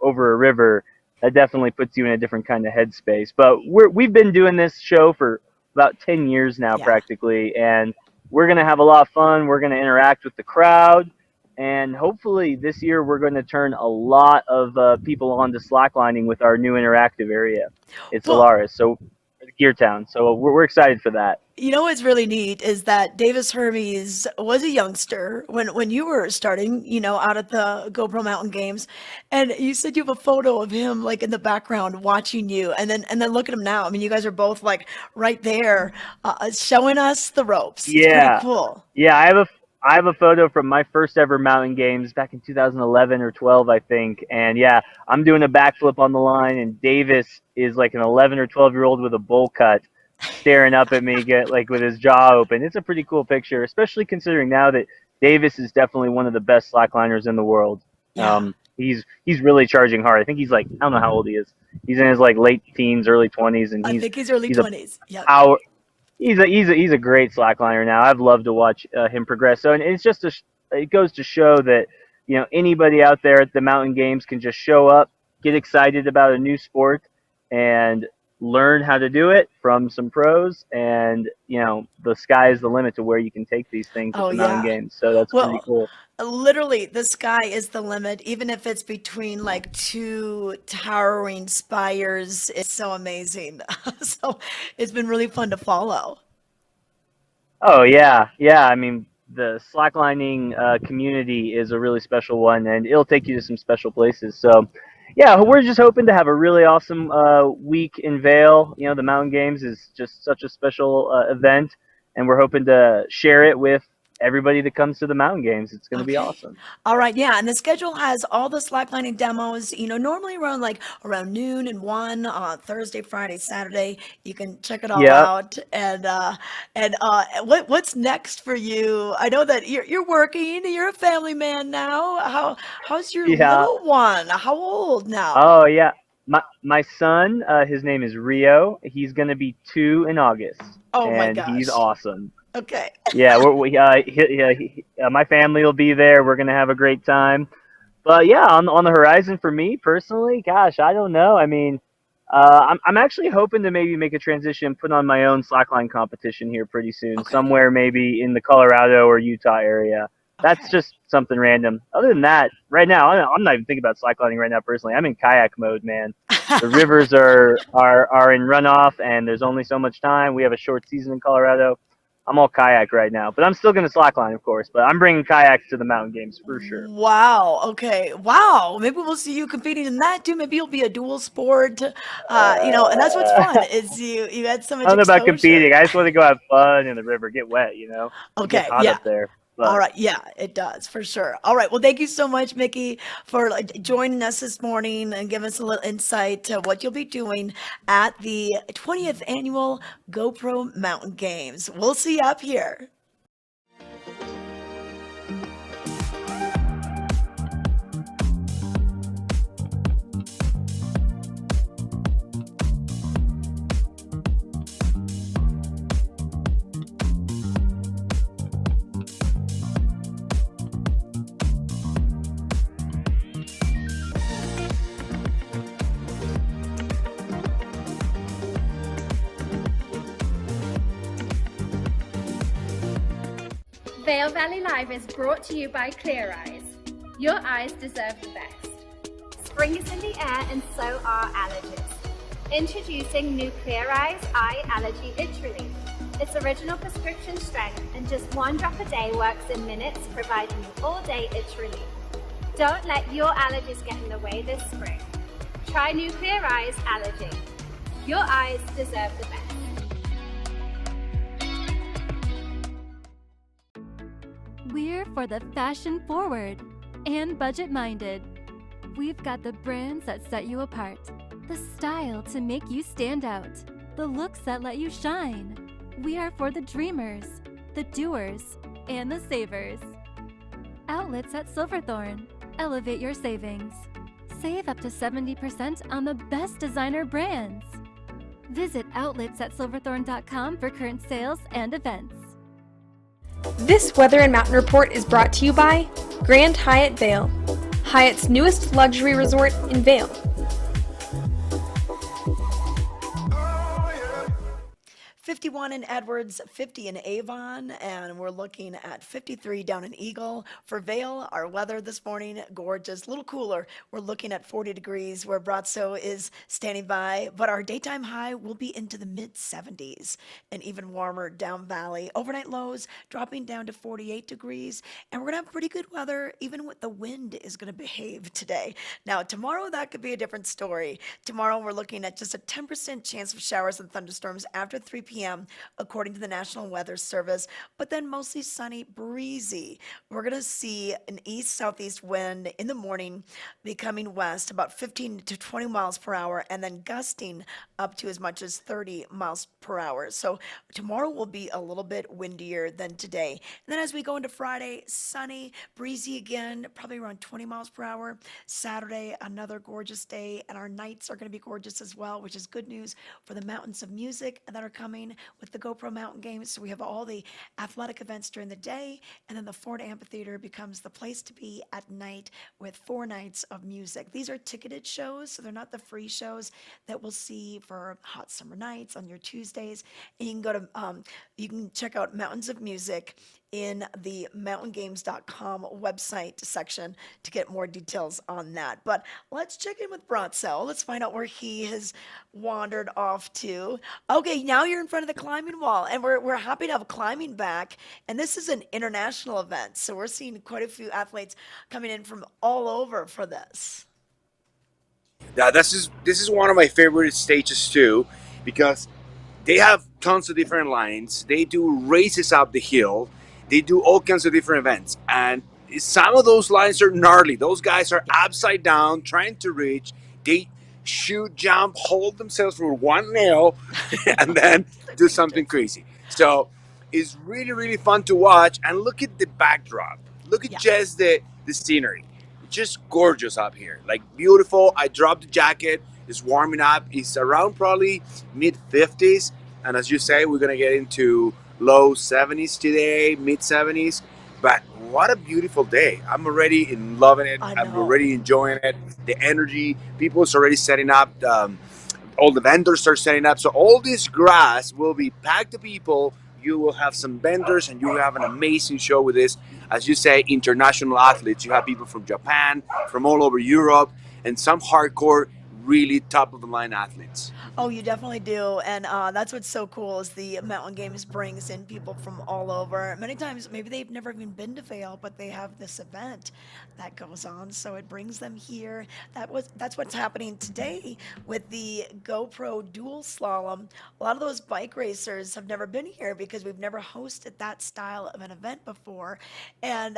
over a river. That definitely puts you in a different kind of headspace. But we've been doing this show for about 10 years now, practically, and we're going to have a lot of fun. We're going to interact with the crowd, and hopefully this year we're going to turn a lot of people onto slacklining with our new interactive area. It's Solaris, so Geartown. So we're excited for that. What's really neat is that Davis Hermes was a youngster when you were starting, out at the GoPro Mountain Games, and you said you have a photo of him like in the background watching you, and then look at him now. I mean, you guys are both like right there, showing us the ropes. Yeah, it's pretty cool. Yeah, I have a photo from my first ever mountain games back in 2011 or 12, I think. And yeah, I'm doing a backflip on the line, and Davis is like an 11 or 12-year-old with a bowl cut, staring up at me, with his jaw open. It's a pretty cool picture, especially considering now that Davis is definitely one of the best slackliners in the world. Yeah. He's really charging hard. I think he's like, I don't know how old he is. He's in his like late teens, early 20s, and I think he's early he's a 20s. Yep. power. He's a great slackliner now. I've loved to watch him progress. So, and it's just it goes to show that anybody out there at the mountain games can just show up, get excited about a new sport, and learn how to do it from some pros. And the sky is the limit to where you can take these things at Oh, the mountain yeah. games. So that's pretty Well, cool. literally, the sky is the limit, even if it's between like two towering spires. It's so amazing. So it's been really fun to follow. Oh yeah, yeah. I mean, the slacklining community is a really special one, and it'll take you to some special places. So, yeah, we're just hoping to have a really awesome week in Vail. The Mountain Games is just such a special event, and we're hoping to share it with everybody that comes to the Mountain Games. It's going to be Okay. awesome. All right, yeah, and the schedule has all the slacklining demos, normally around noon and 1 on Thursday, Friday, Saturday. You can check it all Yep. out. And what's next for you? I know that you're working, you're a family man now. How's your Yeah. little one? How old now? Oh yeah. My son, his name is Rio. He's going to be 2 in August, Oh my and he's gosh. awesome. Okay. Yeah, my family will be there. We're gonna have a great time. But yeah, on the horizon for me personally, gosh, I don't know. I mean, I'm actually hoping to maybe make a transition, put on my own slackline competition here pretty soon, somewhere maybe in the Colorado or Utah area. That's just something random. Other than that, right now, I'm not even thinking about slacklining right now personally. I'm in kayak mode, man. The rivers are in runoff, and there's only so much time. We have a short season in Colorado. I'm all kayak right now, but I'm still going to slackline, of course. But I'm bringing kayaks to the mountain games for sure. Wow. Okay. Wow. Maybe we'll see you competing in that too. Maybe you'll be a dual sport. And that's what's fun is you had so I much don't know about exposure. competing. I just want to go have fun in the river, get wet. It Okay. gets hot Yeah. up there. All But right. Yeah, it does for sure. All right. Well, thank you so much, Mickey, for joining us this morning and giving us a little insight to what you'll be doing at the 20th annual GoPro Mountain Games. We'll see you up here. Vail Valley Live is brought to you by Clear Eyes. Your eyes deserve the best. Spring is in the air and so are allergies. Introducing new Clear Eyes Eye Allergy Itch Relief. It's original prescription strength and just 1 drop a day works in minutes, providing you all-day itch relief. Don't let your allergies get in the way this spring. Try new Clear Eyes Allergy. Your eyes deserve the best. We're for the fashion forward and budget minded. We've got the brands that set you apart, the style to make you stand out, the looks that let you shine. We are for the dreamers, the doers, and the savers. Outlets at Silverthorne. Elevate your savings. Save up to 70% on the best designer brands. Visit outlets@silverthorne.com for current sales and events. This Weather and Mountain Report is brought to you by Grand Hyatt Vail, Hyatt's newest luxury resort in Vail. 51 in Edwards, 50 in Avon, and we're looking at 53 down in Eagle. For Vail, our weather this morning, gorgeous, a little cooler. We're looking at 40 degrees where Brazos is standing by, but our daytime high will be into the mid-70s and even warmer down valley. Overnight lows dropping down to 48 degrees, and we're going to have pretty good weather, even with the wind is going to behave today. Now, tomorrow, that could be a different story. Tomorrow, we're looking at just a 10% chance of showers and thunderstorms after 3 p.m. p.m., according to the National Weather Service, but then mostly sunny, breezy. We're going to see an east-southeast wind in the morning becoming west about 15 to 20 miles per hour, and then gusting up to as much as 30 miles per hour. So tomorrow will be a little bit windier than today. And then as we go into Friday, sunny, breezy again, probably around 20 miles per hour. Saturday, another gorgeous day, and our nights are going to be gorgeous as well, which is good news for the mountains of music that are coming with the GoPro Mountain Games. So we have all the athletic events during the day, and then the Ford Amphitheater becomes the place to be at night with 4 nights of music. These are ticketed shows, so they're not the free shows that we'll see for hot summer nights on your Tuesdays. And you can go to, you can check out Mountains of Music in the mountaingames.com website section to get more details on that. But let's check in with Bronzo. Let's find out where he has wandered off to. Okay, now you're in front of the climbing wall, and we're happy to have climbing back. And this is an international event, so we're seeing quite a few athletes coming in from all over for this. Yeah, this is one of my favorite stages too, because they have tons of different lines. They do races up the hill. They do all kinds of different events, and some of those lines are gnarly. Those guys are upside down trying to reach. They shoot, jump, hold themselves for one nail, and then do something crazy. So it's really, really fun to watch. And look at the backdrop. Look at just the scenery. It's just gorgeous up here. Like beautiful. I dropped the jacket. It's warming up. It's around probably mid 50s. And as you say, we're going to get into low 70s today, mid 70s. But what a beautiful day. I'm already loving it. I'm already enjoying it. The energy. People's already setting up. All the vendors are setting up. So all this grass will be packed to people. You will have some vendors, and you will have an amazing show with this. As you say, international athletes. You have people from Japan, from all over Europe, and some hardcore, really top-of-the-line athletes. Oh, you definitely do, and that's what's so cool is the Mountain Games brings in people from all over. Many times, maybe they've never even been to Vail, but they have this event that goes on, so it brings them here. That's what's happening today with the GoPro Dual Slalom. A lot of those bike racers have never been here because we've never hosted that style of an event before, and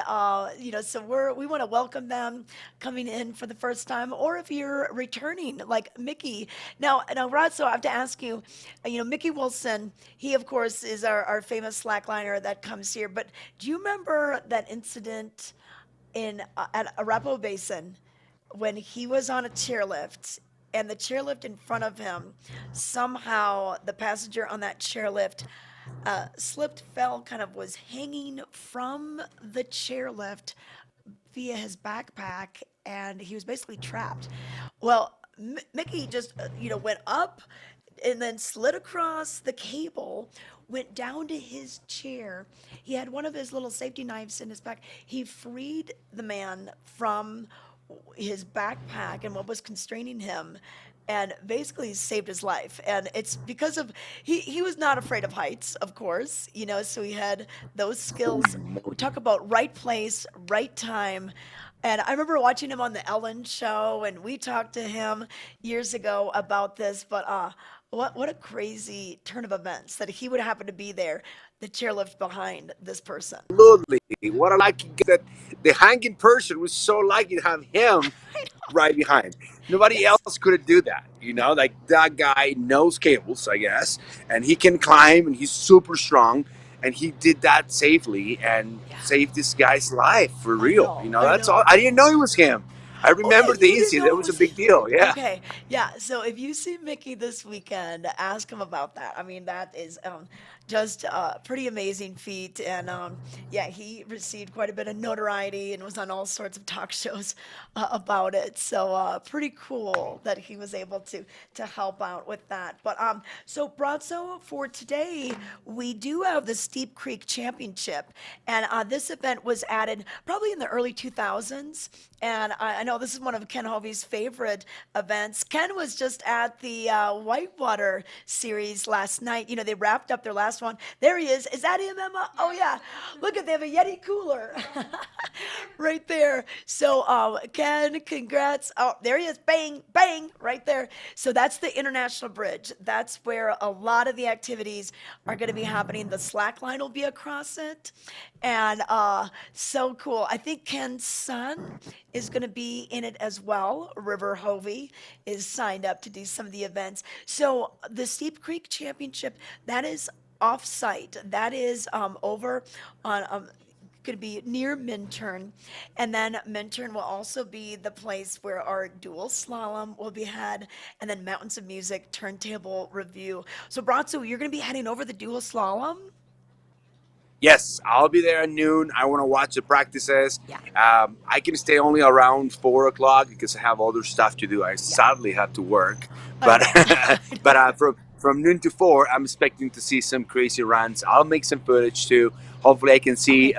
so we want to welcome them coming in for the first time, or if you're returning, like Mickey. Now, Rod. So I have to ask you, Mickey Wilson, he of course is our famous slackliner that comes here, but do you remember that incident at Arapahoe Basin when he was on a chairlift and the chairlift in front of him, somehow the passenger on that chairlift slipped, fell, kind of was hanging from the chairlift via his backpack, and he was basically trapped. Well, Mickey just, went up and then slid across the cable, went down to his chair. He had one of his little safety knives in his back. He freed the man from his backpack and what was constraining him, and basically saved his life. And it's because of he was not afraid of heights, of course, so he had those skills. We talk about right place, right time. And I remember watching him on the Ellen show, and we talked to him years ago about this. But what a crazy turn of events that he would happen to be there, the chairlift behind this person. Absolutely. What I like is that the hanging person was so lucky to have him right behind. Nobody else could do that. Like that guy knows cables, I guess, and he can climb, and he's super strong. And he did that safely and saved this guy's life for real. That's all. I didn't know it was him. I remember the incident. That was a big deal. Yeah. Okay. Yeah. So if you see Mickey this weekend, ask him about that. I mean, that is just a pretty amazing feat. And he received quite a bit of notoriety and was on all sorts of talk shows about it. So pretty cool that he was able to help out with that. But so Bronzo, for today, we do have the Steep Creek Championship. And this event was added probably in the early 2000s. And I know this is one of Ken Hovey's favorite events. Ken was just at the Whitewater series last night. You know, they wrapped up their last one. There he is. Is that him, Emma? Oh, yeah. Look at, they have a Yeti cooler right there. So, Ken, congrats. Oh, there he is. Bang, bang, right there. So that's the International Bridge. That's where a lot of the activities are going to be happening. The slack line will be across it. And so cool. I think Ken's son is going to be in it as well. River Hovey is signed up to do some of the events. So the Steep Creek Championship, that is off-site. That is over on going to be near Minturn. And then Minturn will also be the place where our dual slalom will be had, and then Mountains of Music turntable review. So Bratzo, you're going to be heading over the dual slalom? Yes, I'll be there at noon. I want to watch the practices. Yeah. I can stay only around 4 o'clock because I have other stuff to do. I sadly have to work, but from noon to 4, I'm expecting to see some crazy runs. I'll make some footage too. Hopefully, I can see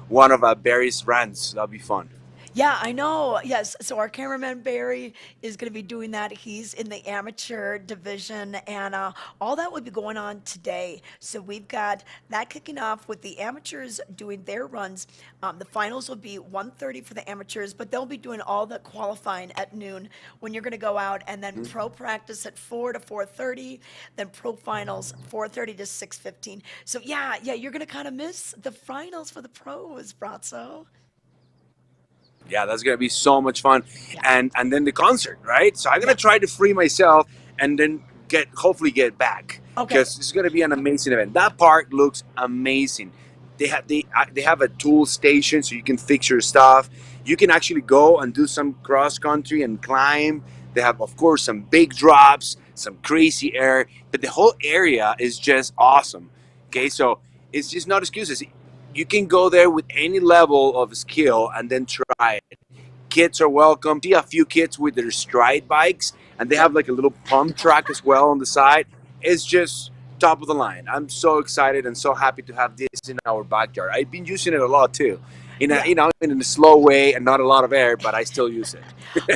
one of Barry's runs. That'll be fun. Yeah, I know. Yes. So our cameraman Barry is going to be doing that. He's in the amateur division, and all that will be going on today. So we've got that kicking off with the amateurs doing their runs. The finals will be 1:30 for the amateurs, but they'll be doing all the qualifying at noon when you're going to go out, and then pro practice at 4 to 4:30, then pro finals 4:30 to 6:15. So yeah, you're going to kind of miss the finals for the pros, Bratzo. Yeah, that's gonna be so much fun, and then the concert, right? So I'm gonna try to free myself and then hopefully get back because it's gonna be an amazing event. That park looks amazing. They have a tool station so you can fix your stuff. You can actually go and do some cross country and climb. They have, of course, some big drops, some crazy air, but the whole area is just awesome. Okay, so it's just not excuses. You can go there with any level of skill and then try it. Kids are welcome. See a few kids with their stride bikes, and they have like a little pump track as well on the side. It's just top of the line. I'm so excited and so happy to have this in our backyard. I've been using it a lot too, in a slow way and not a lot of air, but I still use it.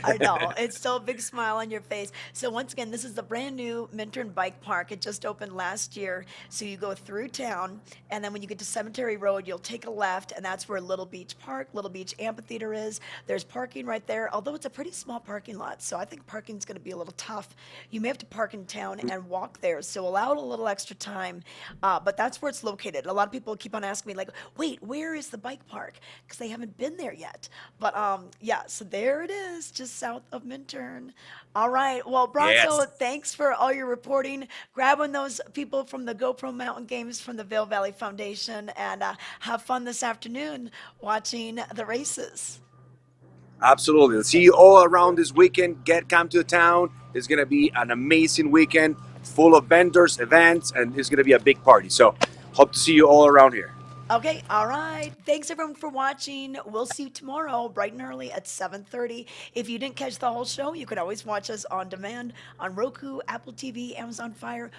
I know. It's still a big smile on your face. So once again, this is the brand new Minturn Bike Park. It just opened last year. So you go through town, and then when you get to Cemetery Road, you'll take a left, and that's where Little Beach Park, Little Beach Amphitheater is. There's parking right there, although it's a pretty small parking lot. So I think parking's going to be a little tough. You may have to park in town and walk there. So allow it a little extra time. But that's where it's located. A lot of people keep on asking me, like, wait, where is the bike park? Because they haven't been there yet. But so there it is, just south of Minturn. All right. Well, Bronzo, thanks for all your reporting, grabbing those people from the GoPro Mountain Games from the Vail Valley Foundation, and have fun this afternoon watching the races. Absolutely. See you all around this weekend. Come to town. It's going to be an amazing weekend full of vendors, events, and it's going to be a big party. So hope to see you all around here. Okay, all right. Thanks everyone for watching. We'll see you tomorrow bright and early at 7:30. If you didn't catch the whole show, you can always watch us on demand on Roku, Apple TV, Amazon Fire,